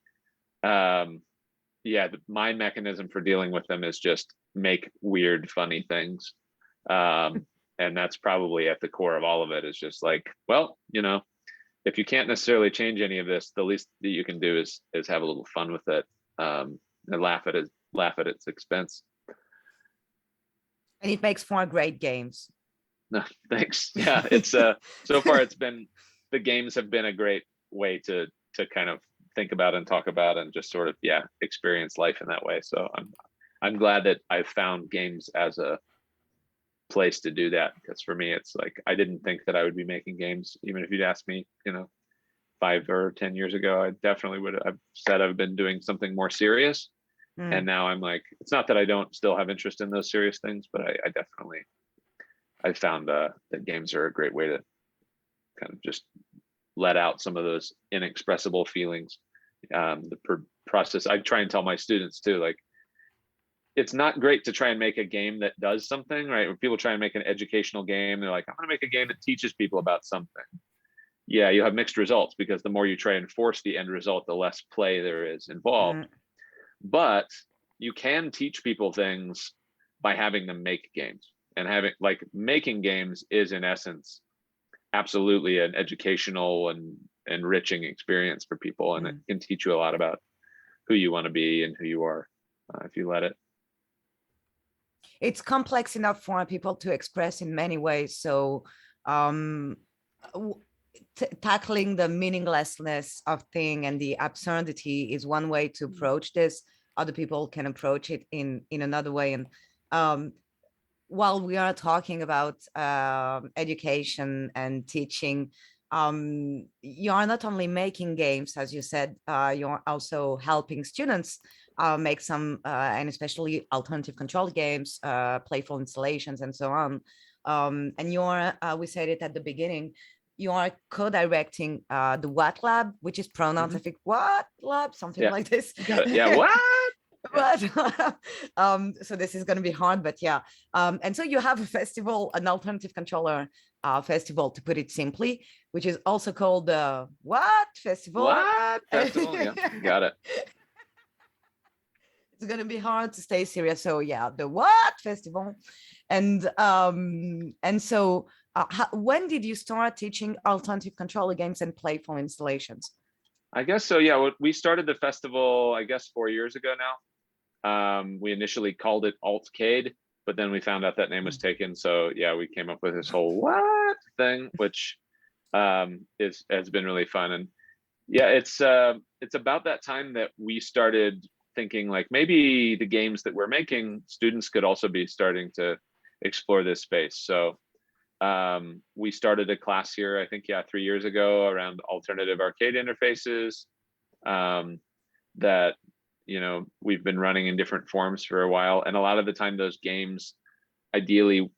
Yeah, my mechanism for dealing with them is just make weird, funny things. And that's probably at the core of all of it, is just like, well, if you can't necessarily change any of this, the least that you can do is have a little fun with it, and laugh at its expense. And it makes for great games. No, thanks. Yeah, it's so far the games have been a great way to kind of think about and talk about and just sort of experience life in that way. So I'm glad that I've found games as a place to do that, because for me it's like I didn't think that I would be making games. Even if you'd asked me 5 or 10 years ago, I definitely would have said I've been doing something more serious. And now I'm like, it's not that I don't still have interest in those serious things, but I definitely I found that games are a great way to kind of just let out some of those inexpressible feelings. Process, I try and tell my students too, like, it's not great to try and make a game that does something, right? When people try and make an educational game, they're like, I'm going to make a game that teaches people about something. Yeah, you have mixed results, because the more you try and force the end result, the less play there is involved. But you can teach people things by having them make games, and making games is in essence absolutely an educational and enriching experience for people, and it can teach you a lot about who you want to be and who you are, if you let it. It's complex enough for people to express in many ways. So tackling the meaninglessness of thing and the absurdity is one way to approach this. Other people can approach it in another way. And while we are talking about education and teaching, you are not only making games, as you said, you're also helping students make some, and especially alternative control games, playful installations, and so on. And you're, we said it at the beginning, you are co-directing the What Lab, which is pronouns, I think, What Lab, something like this. Yeah, what? But so this is going to be hard, but yeah. And so you have a festival, an alternative controller festival, to put it simply, which is also called the What Festival? What Festival? Yeah, got it. It's going to be hard to stay serious. So yeah, the What Festival. And so when did you start teaching alternative controller games and playful installations? I guess so. Yeah, we started the festival, I guess, 4 years ago now. We initially called it ALT+CTRL, but then we found out that name was taken. So yeah, we came up with this whole what thing, which has been really fun. And yeah, it's about that time that we started thinking like maybe the games that we're making, students could also be starting to explore this space. So we started a class here, I think, 3 years ago around alternative arcade interfaces that, we've been running in different forms for a while. And a lot of the time those games ideally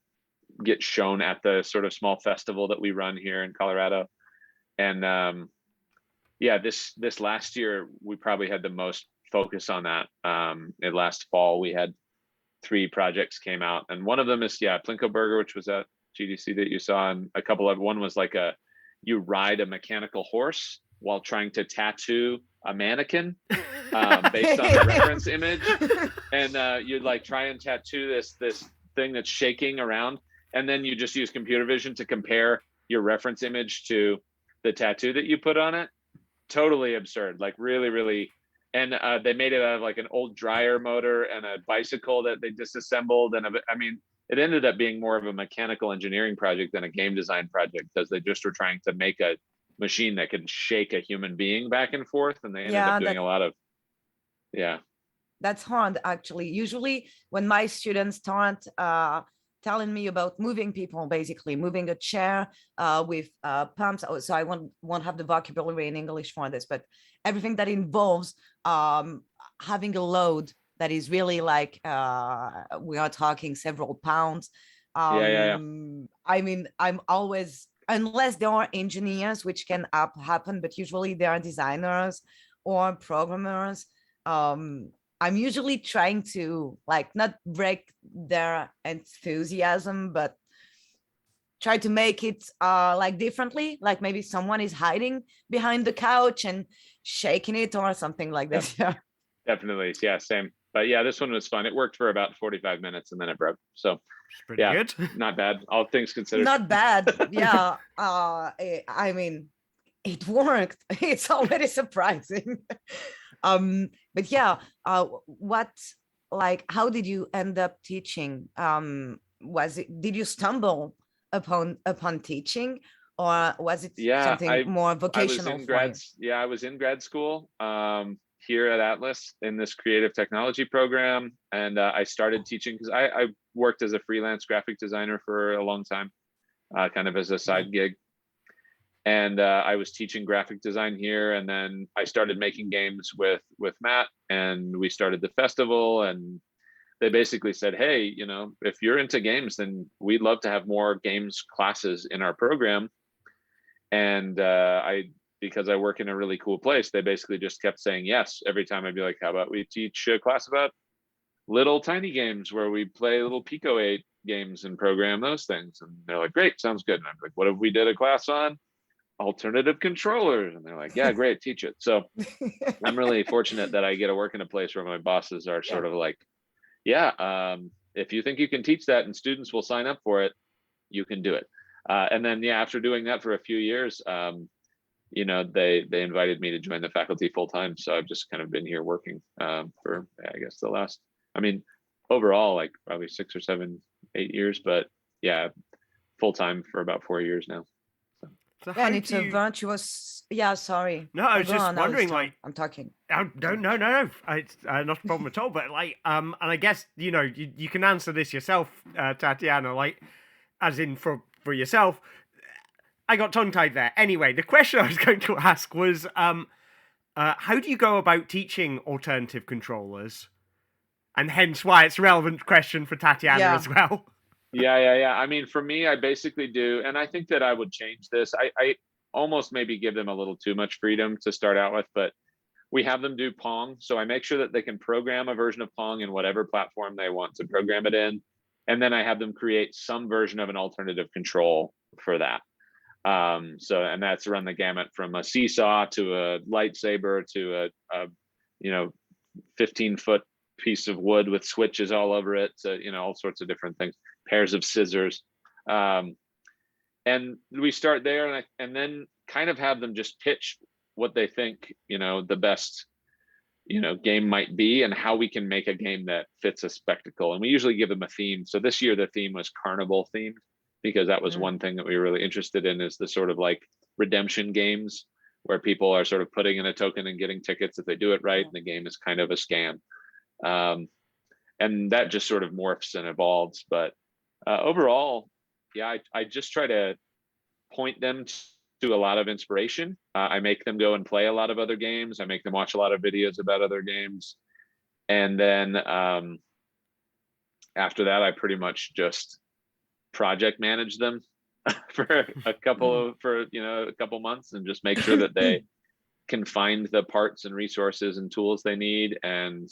get shown at the sort of small festival that we run here in Colorado. And this last year, we probably had the most focus on that. Last fall, we had 3 projects came out, and one of them is Plinko Burger, which was at GDC that you saw, and a couple of one was like you ride a mechanical horse while trying to tattoo a mannequin based on a reference image, and you'd like try and tattoo this thing that's shaking around, and then you just use computer vision to compare your reference image to the tattoo that you put on it. Totally absurd, like really, really. And they made it out of like an old dryer motor and a bicycle that they disassembled. And it ended up being more of a mechanical engineering project than a game design project, because they just were trying to make a machine that could shake a human being back and forth. And they ended up doing a lot of, That's hard, actually. Usually when my students start telling me about moving people, basically moving a chair with pumps. So I won't have the vocabulary in English for this, but everything that involves having a load that is really like, we are talking several pounds. I mean, I'm always, unless there are engineers, which can happen, but usually there are designers or programmers. I'm usually trying to like not break their enthusiasm, but try to make it like differently. Like maybe someone is hiding behind the couch and shaking it or something like this. Yeah, definitely. Yeah, same. But yeah, this one was fun. It worked for about 45 minutes and then it broke. So it's pretty good. Not bad. All things considered. Not bad. Yeah. I mean, it worked. It's already surprising. But yeah, how did you end up teaching? Did you stumble upon teaching, or was it something more vocational? I was in grad school here at Atlas in this creative technology program, and I started teaching because I worked as a freelance graphic designer for a long time, kind of as a side gig. And I was teaching graphic design here, and then I started making games with Matt, and we started the festival. And they basically said, hey, if you're into games, then we'd love to have more games classes in our program. And because I work in a really cool place, they basically just kept saying yes every time. I'd be like, how about we teach a class about little tiny games where we play little Pico 8 games and program those things? And they're like, great, sounds good. And I'm like, what if we did a class on alternative controllers? And they're like, yeah, great, teach it. So I'm really fortunate that I get to work in a place where my bosses are sort of like, if you think you can teach that and students will sign up for it, you can do it. And then after doing that for a few years, they invited me to join the faculty full time. So I've just kind of been here working for, I guess, the last, overall, like probably 6 or 7, 8 years, but full time for about 4 years now. So and it's a virtuous. Yeah, sorry. No, I was just wondering, like, I'm talking. No, it's not a problem at all. But like, and I guess you can answer this yourself, Tatiana. Like, as in for yourself. I got tongue-tied there. Anyway, the question I was going to ask was, how do you go about teaching alternative controllers? And hence why it's a relevant question for Tatiana as well. Yeah. For me, I basically do, and I think that I would change this. I almost maybe give them a little too much freedom to start out with, but we have them do Pong. So I make sure that they can program a version of Pong in whatever platform they want to program it in. And then I have them create some version of an alternative control for that. And that's run the gamut from a seesaw to a lightsaber to a 15-foot piece of wood with switches all over it, to all sorts of different things, pairs of scissors, and we start there, and then kind of have them just pitch what they think the best game might be, and how we can make a game that fits a spectacle. And we usually give them a theme. So this year the theme was carnival themed, because that was one thing that we were really interested in, is the sort of like redemption games where people are sort of putting in a token and getting tickets if they do it right, and the game is kind of a scam. And that just sort of morphs and evolves. But overall, yeah, I just try to point them to a lot of inspiration. I make them go and play a lot of other games. I make them watch a lot of videos about other games. And then after that, I pretty much just project manage them for a couple months, and just make sure that they can find the parts and resources and tools they need, and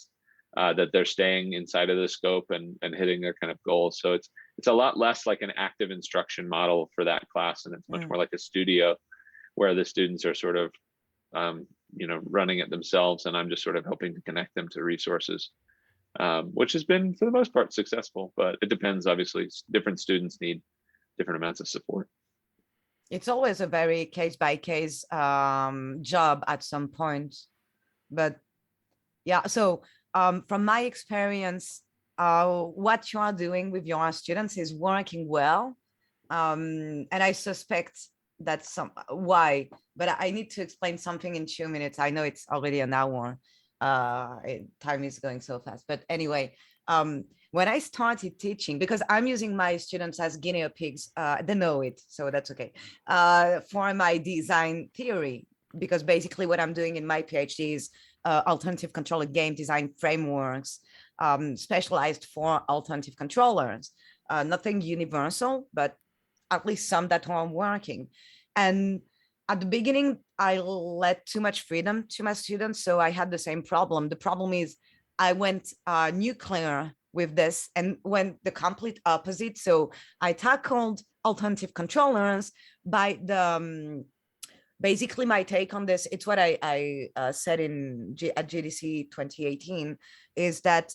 that they're staying inside of the scope and hitting their kind of goals. So it's a lot less like an active instruction model for that class, and it's much more like a studio where the students are sort of running it themselves, and I'm just sort of helping to connect them to resources, which has been for the most part successful. But it depends, obviously. Different students need different amounts of support. It's always a very case-by-case job at some point. But yeah, so from my experience, what you are doing with your students is working well. And I suspect that's why, but I need to explain something in 2 minutes. I know it's already an hour. Time is going so fast. But anyway, when I started teaching, because I'm using my students as guinea pigs, they know it, so that's okay, for my design theory, because basically what I'm doing in my PhD is alternative controller game design frameworks, specialized for alternative controllers, nothing universal, but at least some that are working. And at the beginning, I let too much freedom to my students, so I had the same problem. The problem is I went nuclear with this and went the complete opposite. So I tackled alternative controllers by the basically my take on this. It's what I said at GDC 2018, is that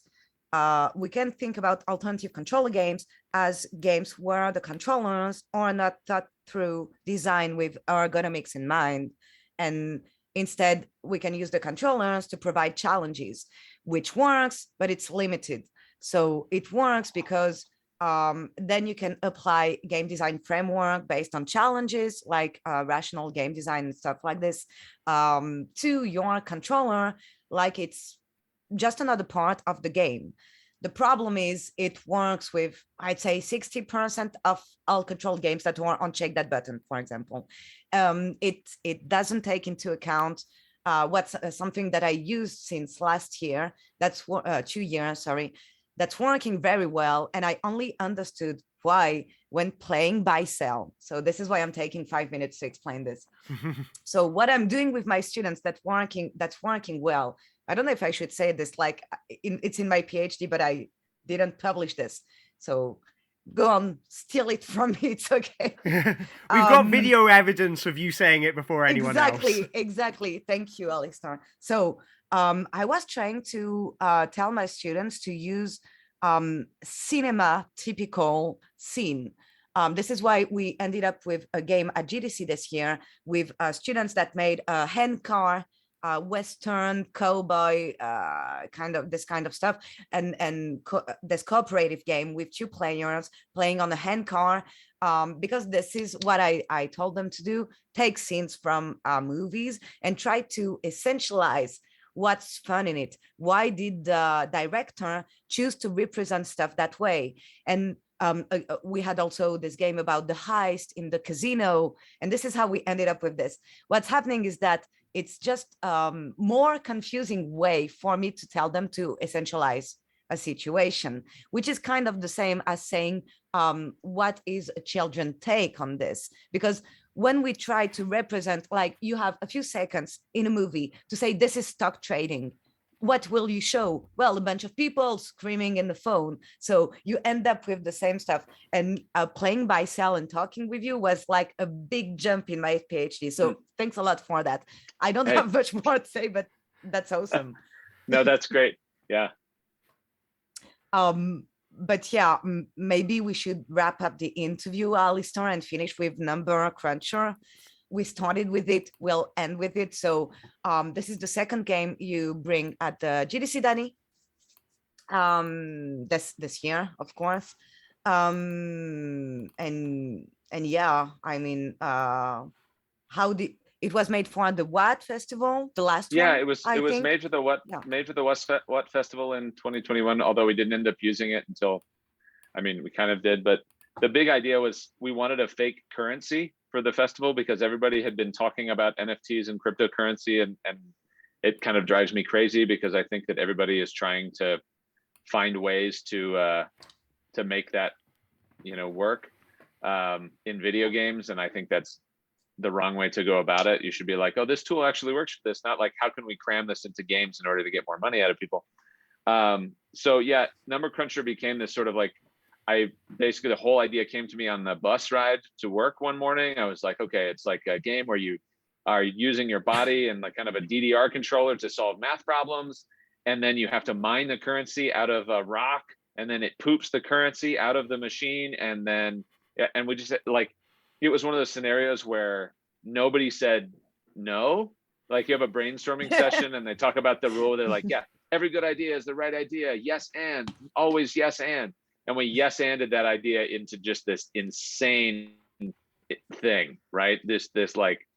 we can think about alternative controller games as games where the controllers are not thought through design with ergonomics in mind. And instead, we can use the controllers to provide challenges, which works, but it's limited. So it works because then you can apply game design framework based on challenges like rational game design and stuff like this to your controller, like it's just another part of the game. The problem is it works with, I'd say, 60% of all control games that are on check that button, for example. It doesn't take into account what's something that I used since last year, that's 2 years, sorry, that's working very well. And I only understood why when playing by cell. So this is why I'm taking 5 minutes to explain this. So what I'm doing with my students that's working well, I don't know if I should say this, like it's in my PhD, but I didn't publish this. So go on, steal it from me. It's okay. We've got video evidence of you saying it before anyone else. Exactly. Thank you, Alistair. So I was trying to tell my students to use cinema typical scene. This is why we ended up with a game at GDC this year with students that made a hand car, Western cowboy, kind of stuff, and this cooperative game with 2 players playing on a hand car, because this is what I told them to do: take scenes from movies and try to essentialize what's fun in it. Why did the director choose to represent stuff that way? And we had also this game about the heist in the casino, and this is how we ended up with this. What's happening is that it's just more confusing way for me to tell them to essentialize a situation, which is kind of the same as saying, what is a children's take on this? Because when we try to represent, like you have a few seconds in a movie to say this is stock trading, what will you show? Well, a bunch of people screaming in the phone. So you end up with the same stuff. And playing by cell and talking with you was like a big jump in my PhD. So thanks a lot for that. I don't have much more to say, but that's awesome. No, that's great. Yeah. But yeah, maybe we should wrap up the interview, Alistair, and finish with Number Cruncher. We started with it, we'll end with it. So this is the second game you bring at the GDC, Danny, this year, of course. And yeah, I mean, how did it was made for the what festival? The last Yeah, one, it I was think. made for the Yeah. What Festival in 2021, although we didn't end up using it until, I mean, we kind of did, but the big idea was we wanted a fake currency for the festival because everybody had been talking about NFTs and cryptocurrency, and it kind of drives me crazy because I think that everybody is trying to find ways to make that, you know, work in video games, and I think that's the wrong way to go about it. You should be like, oh, this tool actually works for this, not like, how can we cram this into games in order to get more money out of people? So yeah, Number Cruncher became this sort of like, I basically, the whole idea came to me on the bus ride to work one morning. I was like, okay, it's like a game where you are using your body and like kind of a DDR controller to solve math problems. And then you have to mine the currency out of a rock, and then it poops the currency out of the machine. And then, and we just like, it was one of those scenarios where nobody said no. Like, you have a brainstorming session and they talk about the rule. They're like, yeah, every good idea is the right idea. Yes, and always yes, and we yes anded that idea into just this insane thing, right? This like,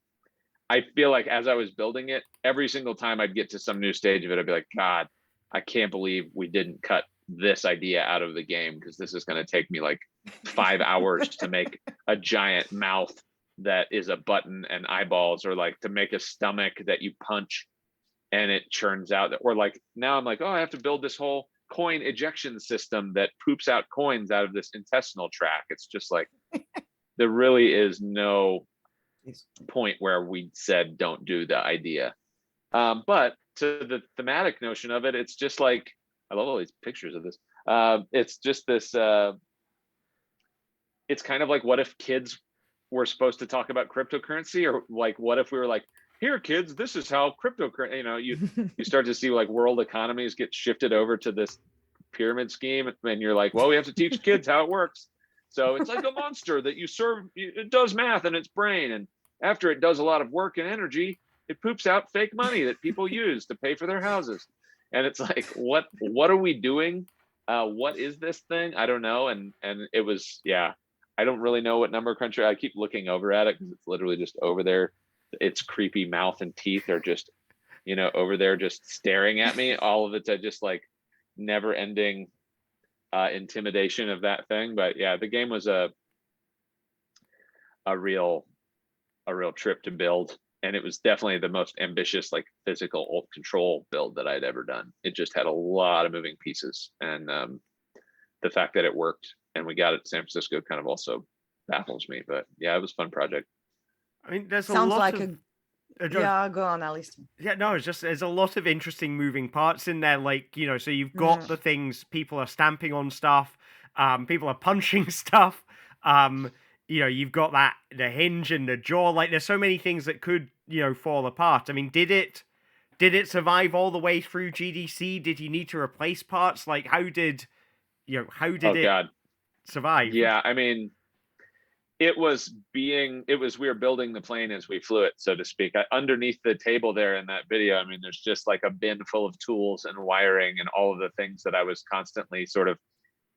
I feel like as I was building it, every single time I'd get to some new stage of it, I'd be like, God, I can't believe we didn't cut this idea out of the game, because this is going to take me like 5 hours to make a giant mouth that is a button and eyeballs, or like to make a stomach that you punch and it churns out. Or like, now I'm like, oh, I have to build this whole coin ejection system that poops out coins out of this intestinal tract. It's just like, there really is no point where we said don't do the idea. But to the thematic notion of it, it's just like, I love all these pictures of this. It's just this, it's kind of like, what if kids were supposed to talk about cryptocurrency? Or like, what if we were like, here kids, this is how cryptocurrency, you know, you start to see like world economies get shifted over to this pyramid scheme, and you're like, well, we have to teach kids how it works. So it's like a monster that you serve, it does math in its brain, and after it does a lot of work and energy, it poops out fake money that people use to pay for their houses. And it's like, what are we doing? What is this thing? I don't know. And it was, yeah, I don't really know what Number Cruncher. I keep looking over at it because it's literally just over there. Its creepy mouth and teeth are just, you know, over there just staring at me. All of it's just like never ending intimidation of that thing. But yeah, the game was a real trip to build, and it was definitely the most ambitious like physical alt control build that I'd ever done. It just had a lot of moving pieces, and the fact that it worked and we got it to San Francisco kind of also baffles me. But yeah, it was a fun project. I mean, there's a Sounds lot like of yeah, go on, Alistair. yeah, no, it's just there's a lot of interesting moving parts in there. Like, you know, so you've got the things, people are stamping on stuff, people are punching stuff. You know, you've got that the hinge and the jaw. Like, there's so many things that could, you know, fall apart. I mean, did it survive all the way through GDC? Did you need to replace parts? Like, how did it God. survive? Yeah, I mean, we were building the plane as we flew it, so to speak. Underneath the table there in that video, I mean, there's just like a bin full of tools and wiring and all of the things that I was constantly sort of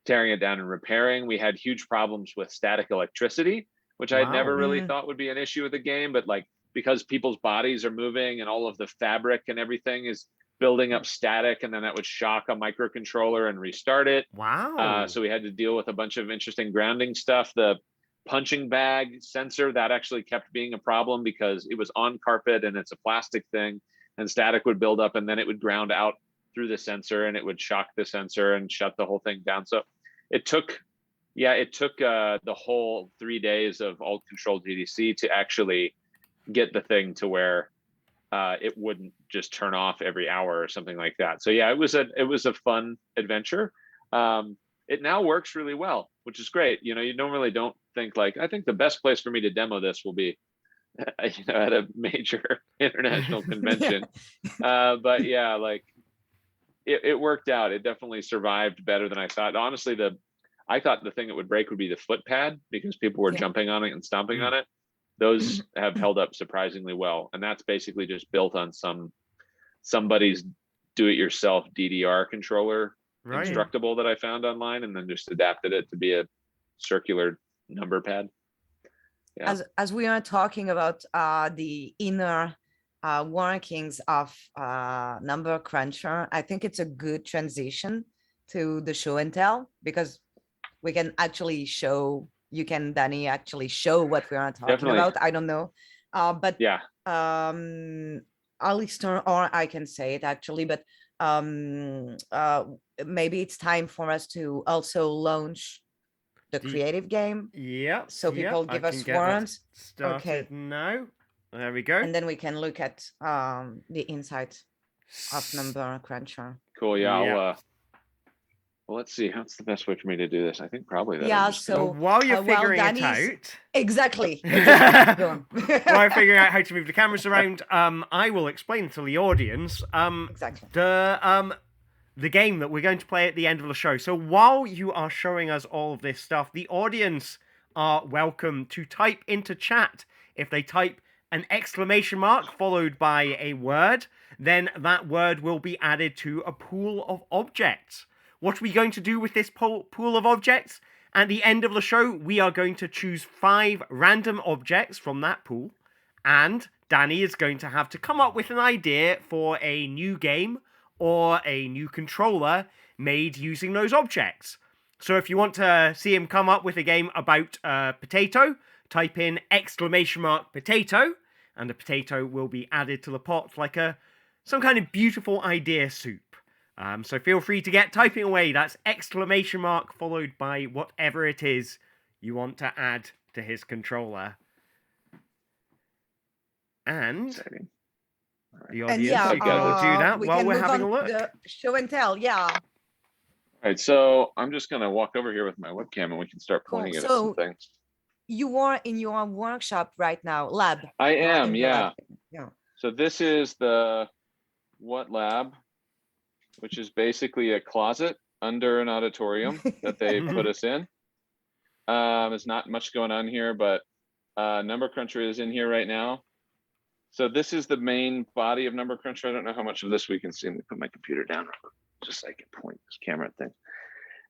tearing it down and repairing. We had huge problems with static electricity, which I had never really thought would be an issue with the game, but like, because people's bodies are moving and all of the fabric and everything is building up static, and then that would shock a microcontroller and restart it. Wow. So we had to deal with a bunch of interesting grounding stuff. The punching bag sensor, that actually kept being a problem because it was on carpet and it's a plastic thing, and static would build up and then it would ground out through the sensor and it would shock the sensor and shut the whole thing down. So it took the whole 3 days of alt control GDC to actually get the thing to where it wouldn't just turn off every hour or something like that. So yeah, it was a fun adventure. It now works really well, which is great. You know, you normally don't think like, I think the best place for me to demo this will be, you know, at a major international convention. But yeah, like it worked out. It definitely survived better than I thought. Honestly, I thought the thing that would break would be the foot pad, because people were jumping on it and stomping on it. Those have held up surprisingly well. And that's basically just built on somebody's do-it-yourself DDR controller instructable that I found online, and then just adapted it to be a circular number pad. Yeah. As we are talking about the inner workings of number cruncher, I think it's a good transition to the show and tell, because we can actually show, you can, Danny, actually show what we are talking Definitely. about. I don't know, but Yeah. Alistair, or I can say it actually, but maybe it's time for us to also launch the creative game. Yeah. So people give us words. Started now. There we go. And then we can look at the insight of number cruncher. Cool. Yeah. Well, let's see. How's the best way for me to do this? I think probably that. Yeah. So while you're figuring it out, exactly. Go on. While I'm figuring out how to move the cameras around, I will explain to the audience exactly the game that we're going to play at the end of the show. So while you are showing us all of this stuff, the audience are welcome to type into chat. If they type an exclamation mark followed by a word, then that word will be added to a pool of objects. What are we going to do with this pool of objects? At the end of the show, we are going to choose 5 random objects from that pool, and Danny is going to have to come up with an idea for a new game or a new controller made using those objects. So if you want to see him come up with a game about potato, type in exclamation mark potato, and a potato will be added to the pot like some kind of beautiful idea soup. So feel free to get typing away. That's exclamation mark followed by whatever it is you want to add to his controller. And the audience, you can all do that while we're having a look. The show and tell, yeah. All right, so I'm just going to walk over here with my webcam and we can start pointing at some things. You are in your workshop right now, lab. I am, yeah. Yeah. So this is the What Lab, which is basically a closet under an auditorium that they put us in. There's not much going on here, but Number Cruncher is in here right now. So this is the main body of Number Cruncher. I don't know how much of this we can see. Let me put my computer down just so I can point this camera thing.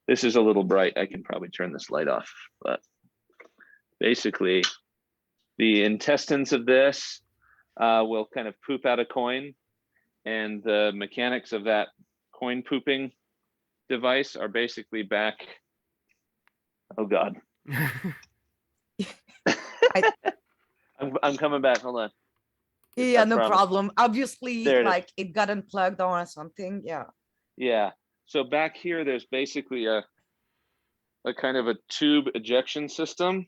This is a little bright. I can probably turn this light off, but basically the intestines of this will kind of poop out a coin, and the mechanics of that coin pooping device are basically back. Oh God. I'm coming back. Hold on. Yeah, no problem. Obviously, like it got unplugged or something. Yeah. Yeah. So back here, there's basically a kind of a tube ejection system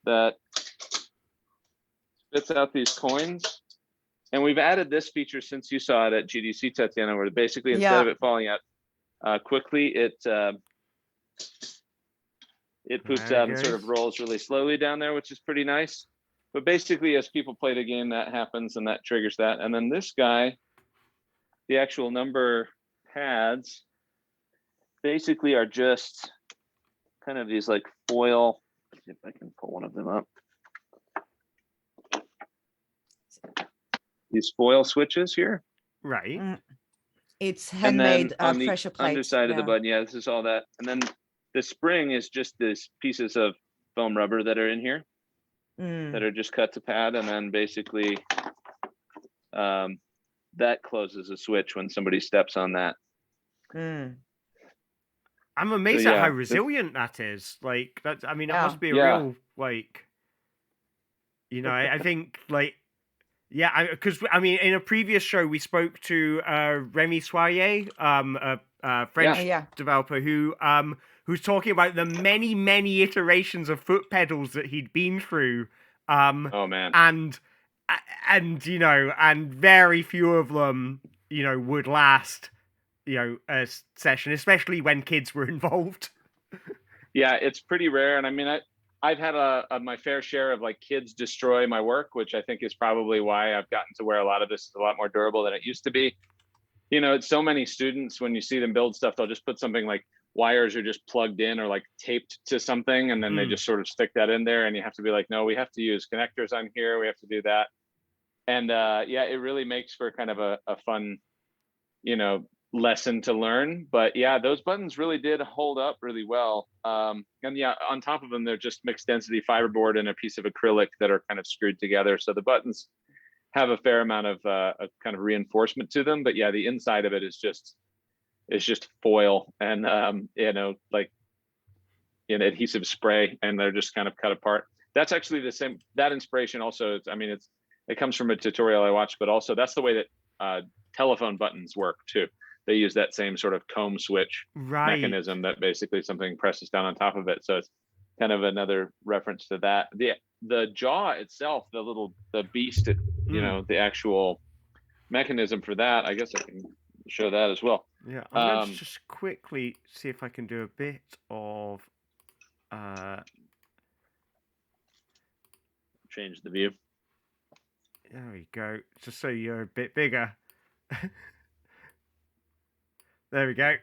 that spits out these coins. And we've added this feature since you saw it at GDC, Tatiana, where basically instead of it falling out quickly, it poops out and sort of rolls really slowly down there, which is pretty nice. But basically, as people play the game, that happens and that triggers that. And then this guy, the actual number pads, basically are just kind of these like foil. Let's see if I can pull one of them up. These foil switches here. Right. It's handmade on the pressure plates. Underside of the button. Yeah, this is all that. And then the spring is just these pieces of foam rubber that are in here that are just cut to pad. And then basically that closes a switch when somebody steps on that. I'm amazed at how resilient that is. Like, that's, I mean, it must be a real, like, you know, I think, like, because I mean, in a previous show, we spoke to Remy Soyer, a French developer who's talking about the many iterations of foot pedals that he'd been through. Oh man! And you know, and very few of them, you know, would last, you know, a session, especially when kids were involved. Yeah, it's pretty rare, and I mean, I've had my fair share of like kids destroy my work, which I think is probably why I've gotten to where a lot of this is a lot more durable than it used to be. You know, it's so many students, when you see them build stuff, they'll just put something like wires are just plugged in or like taped to something, and then they just sort of stick that in there, and you have to be like, no, we have to use connectors on here, we have to do that. And yeah, it really makes for kind of a fun, you know, lesson to learn. But yeah, those buttons really did hold up really well. And yeah, on top of them, they're just mixed density fiberboard and a piece of acrylic that are kind of screwed together. So the buttons have a fair amount of kind of reinforcement to them. But yeah, the inside of it is just foil and like adhesive spray, and they're just kind of cut apart. That's actually the same, that inspiration also, it comes from a tutorial I watched, but also that's the way that telephone buttons work too. They use that same sort of comb switch mechanism that basically something presses down on top of it. So it's kind of another reference to that. The jaw itself, the beast, the actual mechanism for that, I guess I can show that as well. Yeah, I'm going to just quickly see if I can do a bit of change the view. There we go, just so you're a bit bigger. There we go.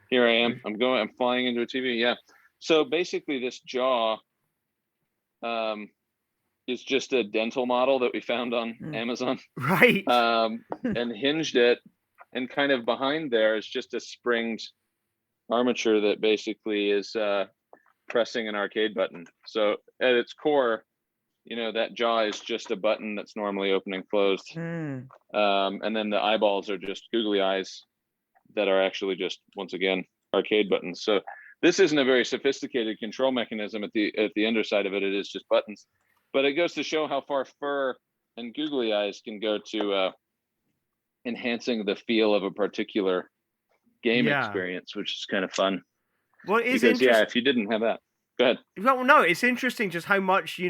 Here I am. I'm flying into a TV. Yeah. So basically this jaw is just a dental model that we found on Amazon. Right. And hinged it, and kind of behind there is just a springed armature that basically is pressing an arcade button. So at its core, that jaw is just a button that's normally open and closed. And then the eyeballs are just googly eyes that are actually just, once again, arcade buttons. So this isn't a very sophisticated control mechanism at the underside of it. It is just buttons. But it goes to show how far fur and googly eyes can go to enhancing the feel of a particular game experience, which is kind of fun. Well, it is because if you didn't have that, go ahead. Well, no, it's interesting just how much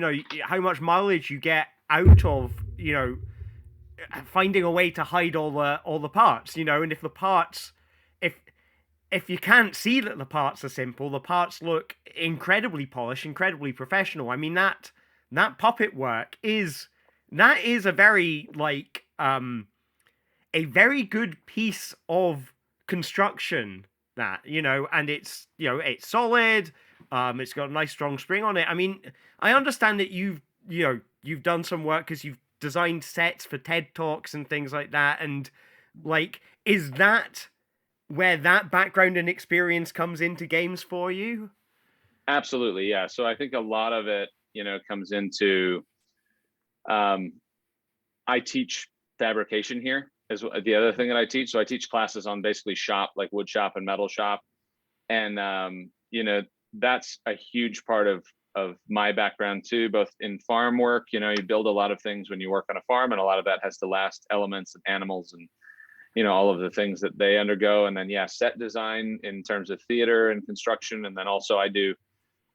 how much mileage you get out of finding a way to hide all the parts, and if the parts, if you can't see that the parts are simple, the parts look incredibly polished, incredibly professional. I mean, that puppet work is a very a very good piece of construction, and it's it's solid. It's got a nice strong spring on it. I mean, I understand that you've done some work because you've designed sets for TED Talks and things like that. And is that where that background and experience comes into games for you? Absolutely, yeah. So I think a lot of it, comes into, I teach fabrication here is the other thing that I teach. So I teach classes on basically shop, like wood shop and metal shop. And, that's a huge part of my background too, both in farm work. You build a lot of things when you work on a farm, and a lot of that has to last elements and animals and, all of the things that they undergo. And then, set design in terms of theater and construction. And then also I do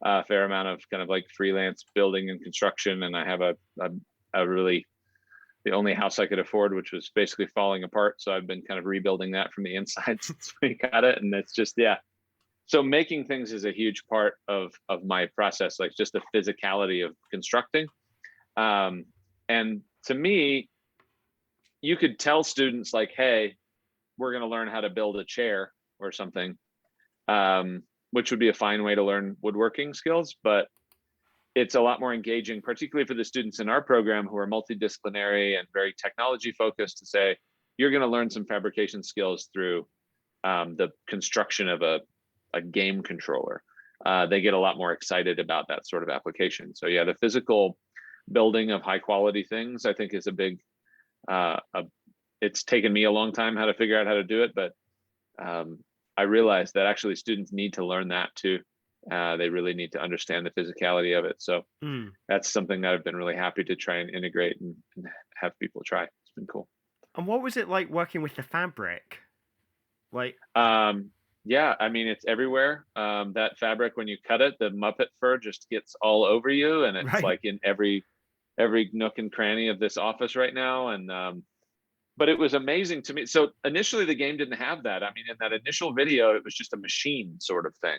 a fair amount of kind of like freelance building and construction. And I have a really, the only house I could afford, which was basically falling apart. So I've been kind of rebuilding that from the inside since we got it. And it's just, So making things is a huge part of my process, like just the physicality of constructing. And to me, you could tell students like, hey, we're going to learn how to build a chair or something, which would be a fine way to learn woodworking skills. But it's a lot more engaging, particularly for the students in our program who are multidisciplinary and very technology focused, to say, you're going to learn some fabrication skills through the construction of a game controller. They get a lot more excited about that sort of application. So the physical building of high quality things, I think, is a big, it's taken me a long time how to figure out how to do it, but I realized that actually students need to learn that too. They really need to understand the physicality of it. So that's something that I've been really happy to try and integrate and have people try. It's been cool. And what was it like working with the fabric? Yeah, I mean, it's everywhere. That fabric, when you cut it, the Muppet fur just gets all over you, and it's like in every nook and cranny of this office right now. And but it was amazing to me. So initially the game didn't have that. I mean, in that initial video, it was just a machine sort of thing.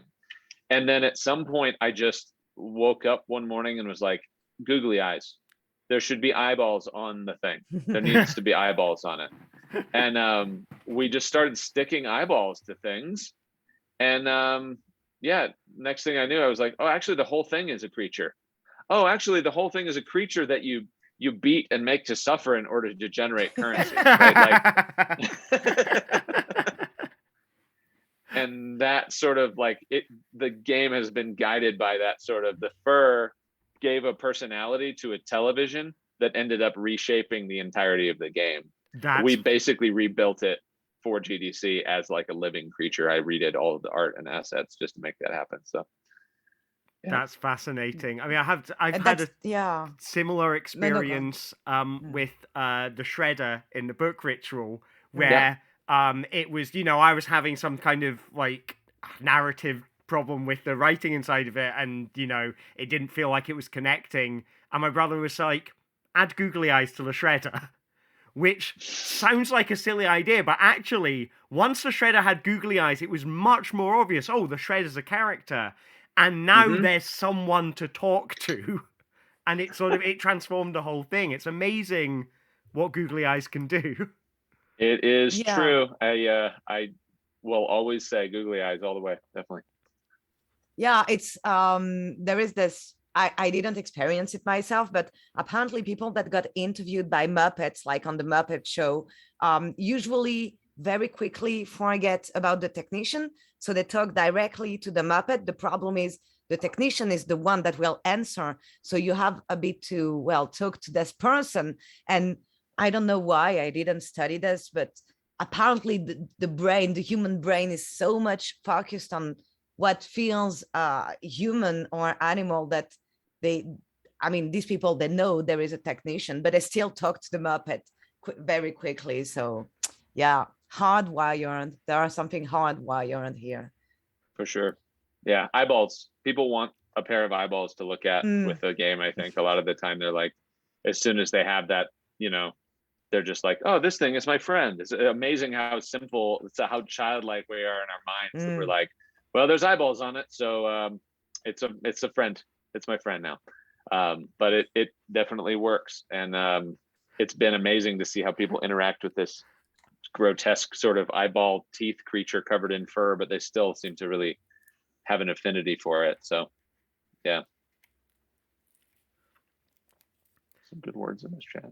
And then at some point I just woke up one morning and was like, googly eyes. There should be eyeballs on the thing. There needs to be eyeballs on it. And we just started sticking eyeballs to things. And next thing I knew, I was like, oh, actually the whole thing is a creature. Oh, actually the whole thing is a creature that you you beat and make to suffer in order to generate currency, right? And that sort of like the game has been guided by that sort of, the fur gave a personality to a television that ended up reshaping the entirety of the game. We basically rebuilt it for GDC as like a living creature. I redid all of the art and assets just to make that happen. So yeah. That's fascinating. I mean, I've had a similar experience with the Shredder in the book Ritual, where it was, you know, I was having some kind of like narrative problem with the writing inside of it, and you know, it didn't feel like it was connecting. And my brother was like, "Add googly eyes to the Shredder." Which sounds like a silly idea, but actually, once the Shredder had googly eyes, it was much more obvious. Oh, the Shredder's a character. And now there's someone to talk to. And it sort of, it transformed the whole thing. It's amazing what googly eyes can do. It is true. I will always say googly eyes all the way, definitely. Yeah, it's there is this, I didn't experience it myself, but apparently people that got interviewed by Muppets, like on the Muppet Show, usually very quickly forget about the technician. So they talk directly to the Muppet. The problem is the technician is the one that will answer. So you have a bit to, well, talk to this person. And I don't know why I didn't study this, but apparently the brain, the human brain is so much focused on what feels human or animal that I mean, these people, they know there is a technician, but they still talk to the Muppet very quickly. So yeah, hardwired. There are something hardwired here. For sure. Yeah, eyeballs. People want a pair of eyeballs to look at with a game. I think a lot of the time they're like, as soon as they have that, you know, they're just like, oh, this thing is my friend. It's amazing how simple, it's how childlike we are in our minds. That we're like, well, there's eyeballs on it, so it's a friend. It's my friend now. But it definitely works, and it's been amazing to see how people interact with this grotesque sort of eyeball teeth creature covered in fur, but they still seem to really have an affinity for it. So yeah, some good words in this chat.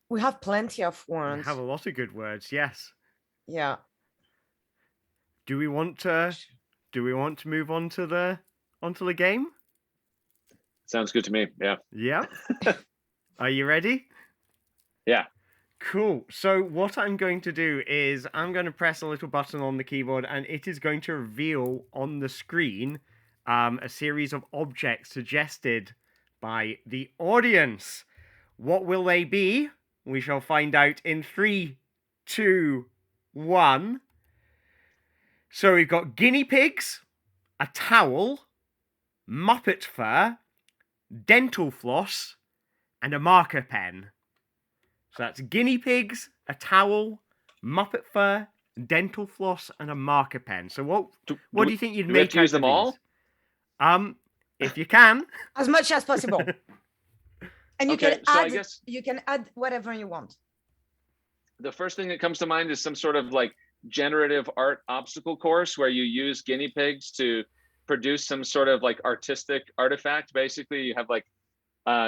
We have plenty of words. We have a lot of good words, yes. Yeah. Do we want to move on to the game? Sounds good to me. Yeah. Yeah. Are you ready? Yeah. Cool. So what I'm going to do is I'm going to press a little button on the keyboard, and it is going to reveal on the screen a series of objects suggested by the audience. What will they be? We shall find out in 3, 2, 1. So we've got guinea pigs, a towel, Muppet fur, dental floss, and a marker pen. So that's guinea pigs, a towel, Muppet fur, dental floss, and a marker pen. So what do you think you'd make out of use them all? If you can. As much as possible. And you Okay, can so add, I guess you can add whatever you want. the first thing that comes to mind is some sort of like generative art obstacle course where you use guinea pigs to produce some sort of like artistic artifact. Basically, you have like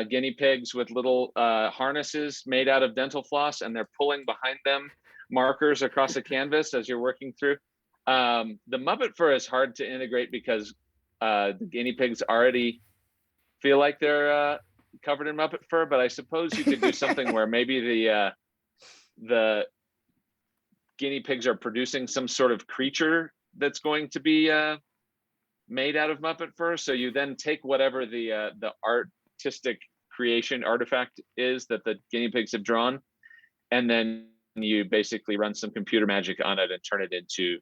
guinea pigs with little harnesses made out of dental floss, and they're pulling behind them markers across a canvas as you're working through. The Muppet fur is hard to integrate because the guinea pigs already feel like they're covered in Muppet fur, but I suppose you could do something where maybe the guinea pigs are producing some sort of creature that's going to be made out of Muppet fur. So you then take whatever the artistic creation artifact is that the guinea pigs have drawn, and then you basically run some computer magic on it and turn it into,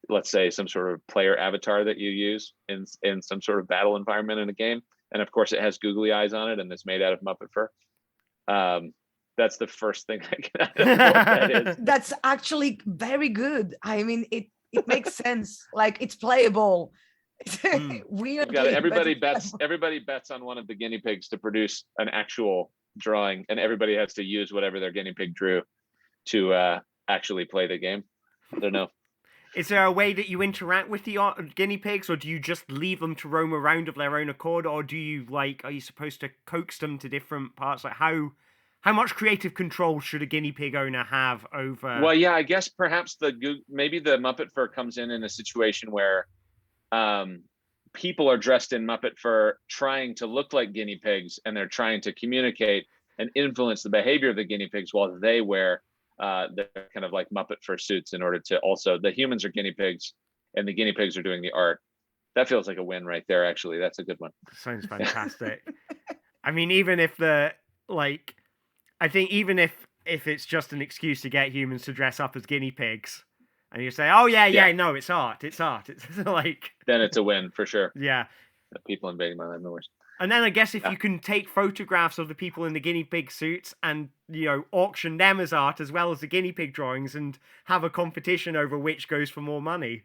let's say, some sort of player avatar that you use in some sort of battle environment in a game. And of course, it has googly eyes on it, and it's made out of Muppet fur. That's the first thing I can add what that is. That's actually very good. I mean, it makes sense. Like, it's playable. Weirdly, everybody bets on one of the guinea pigs to produce an actual drawing, and everybody has to use whatever their guinea pig drew to actually play the game. I don't know. Is there a way that you interact with the guinea pigs, or do you just leave them to roam around of their own accord, or do you are you supposed to coax them to different parts? Like how much creative control should a guinea pig owner have over? Well, yeah, I guess perhaps maybe the Muppet fur comes in a situation where people are dressed in Muppet fur trying to look like guinea pigs, and they're trying to communicate and influence the behavior of the guinea pigs while they wear their kind of like Muppet fur suits in order to also, the humans are guinea pigs and the guinea pigs are doing the art. That feels like a win right there, actually. That's a good one. Sounds fantastic. I mean, even if I think even if it's just an excuse to get humans to dress up as guinea pigs, and you say, oh yeah, no, it's art. It's like... Then it's a win for sure. Yeah. The people invading my land, no worries. And then I guess if you can take photographs of the people in the guinea pig suits and, auction them as art as well as the guinea pig drawings and have a competition over which goes for more money.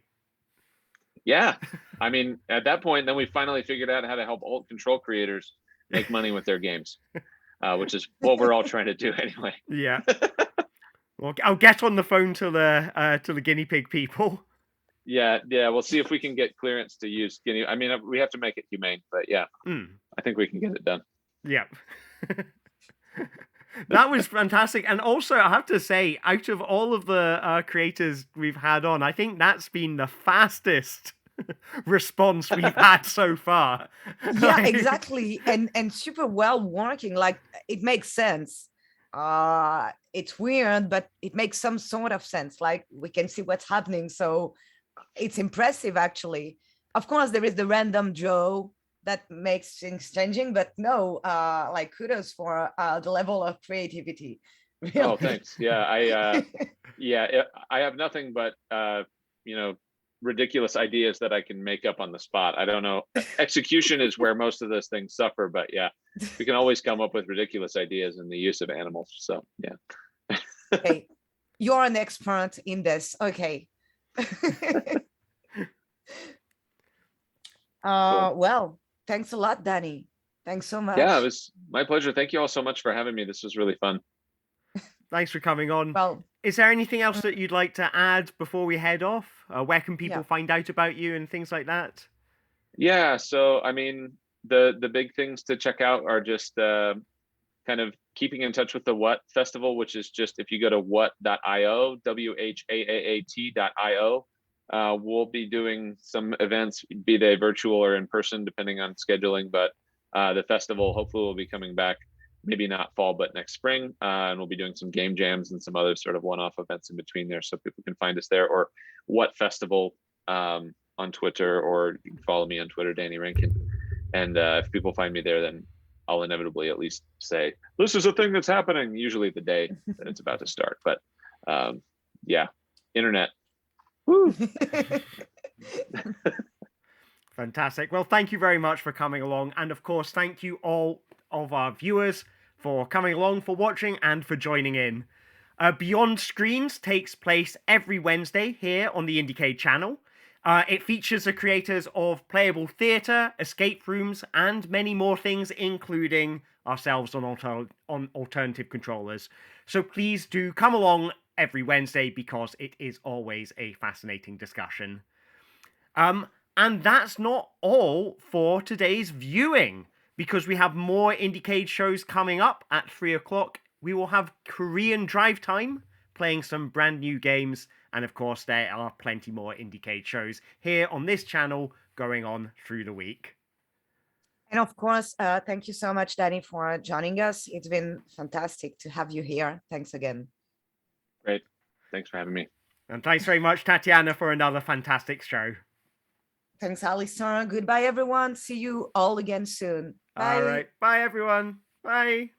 Yeah. I mean, at that point, then we finally figured out how to help alt control creators make money with their games, which is what we're all trying to do anyway. Yeah. Well, I'll get on the phone to the guinea pig people. Yeah. We'll see if we can get clearance to use guinea. I mean, we have to make it humane, but yeah, I think we can get it done. Yeah. That was fantastic. And also, I have to say, out of all of the creators we've had on, I think that's been the fastest response we've had so far. Yeah, exactly. And super well working. Like, it makes sense. It's weird, but it makes some sort of sense. Like, we can see what's happening. So it's impressive, actually. Of course, there is the random Joe that makes things changing, but no, like, kudos for the level of creativity. Really. Oh, thanks. Yeah, I have nothing but ridiculous ideas that I can make up on the spot. I don't know. Execution is where most of those things suffer, but yeah, we can always come up with ridiculous ideas in the use of animals. So yeah. Okay, you're an expert in this. Okay. Cool. Well, thanks a lot, Danny. Thanks so much. Yeah, it was my pleasure. Thank you all so much for having me. This was really fun. Thanks for coming on. Well, is there anything else that you'd like to add before we head off? Where can people find out about you and things like that? Yeah, so I mean, the big things to check out are just kind of keeping in touch with the What Festival, which is just if you go to what.io, WHAAAT.io, we'll be doing some events, be they virtual or in person, depending on scheduling. But the festival hopefully will be coming back, maybe not fall, but next spring. And we'll be doing some game jams and some other sort of one-off events in between there. So people can find us there, or What Festival on Twitter, or you can follow me on Twitter, Danny Rankin. And if people find me there, then I'll inevitably at least say, this is a thing that's happening, usually the day that it's about to start. But yeah, internet. Woo. Fantastic. Well, thank you very much for coming along. And of course, thank you all of our viewers for coming along, for watching, and for joining in. Beyond Screens takes place every Wednesday here on the IndieCade channel. It features the creators of playable theatre, escape rooms, and many more things, including ourselves on alternative controllers. So please do come along every Wednesday, because it is always a fascinating discussion. And that's not all for today's viewing, because we have more IndieCade shows coming up at 3 o'clock. We will have Korean Drive Time, playing some brand new games. And of course, there are plenty more IndieCade shows here on this channel going on through the week. And of course, thank you so much, Danny, for joining us. It's been fantastic to have you here. Thanks again. Great. Thanks for having me. And thanks very much, Tatiana, for another fantastic show. Thanks, Alistair. Goodbye, everyone. See you all again soon. Bye. All right. Bye, everyone. Bye.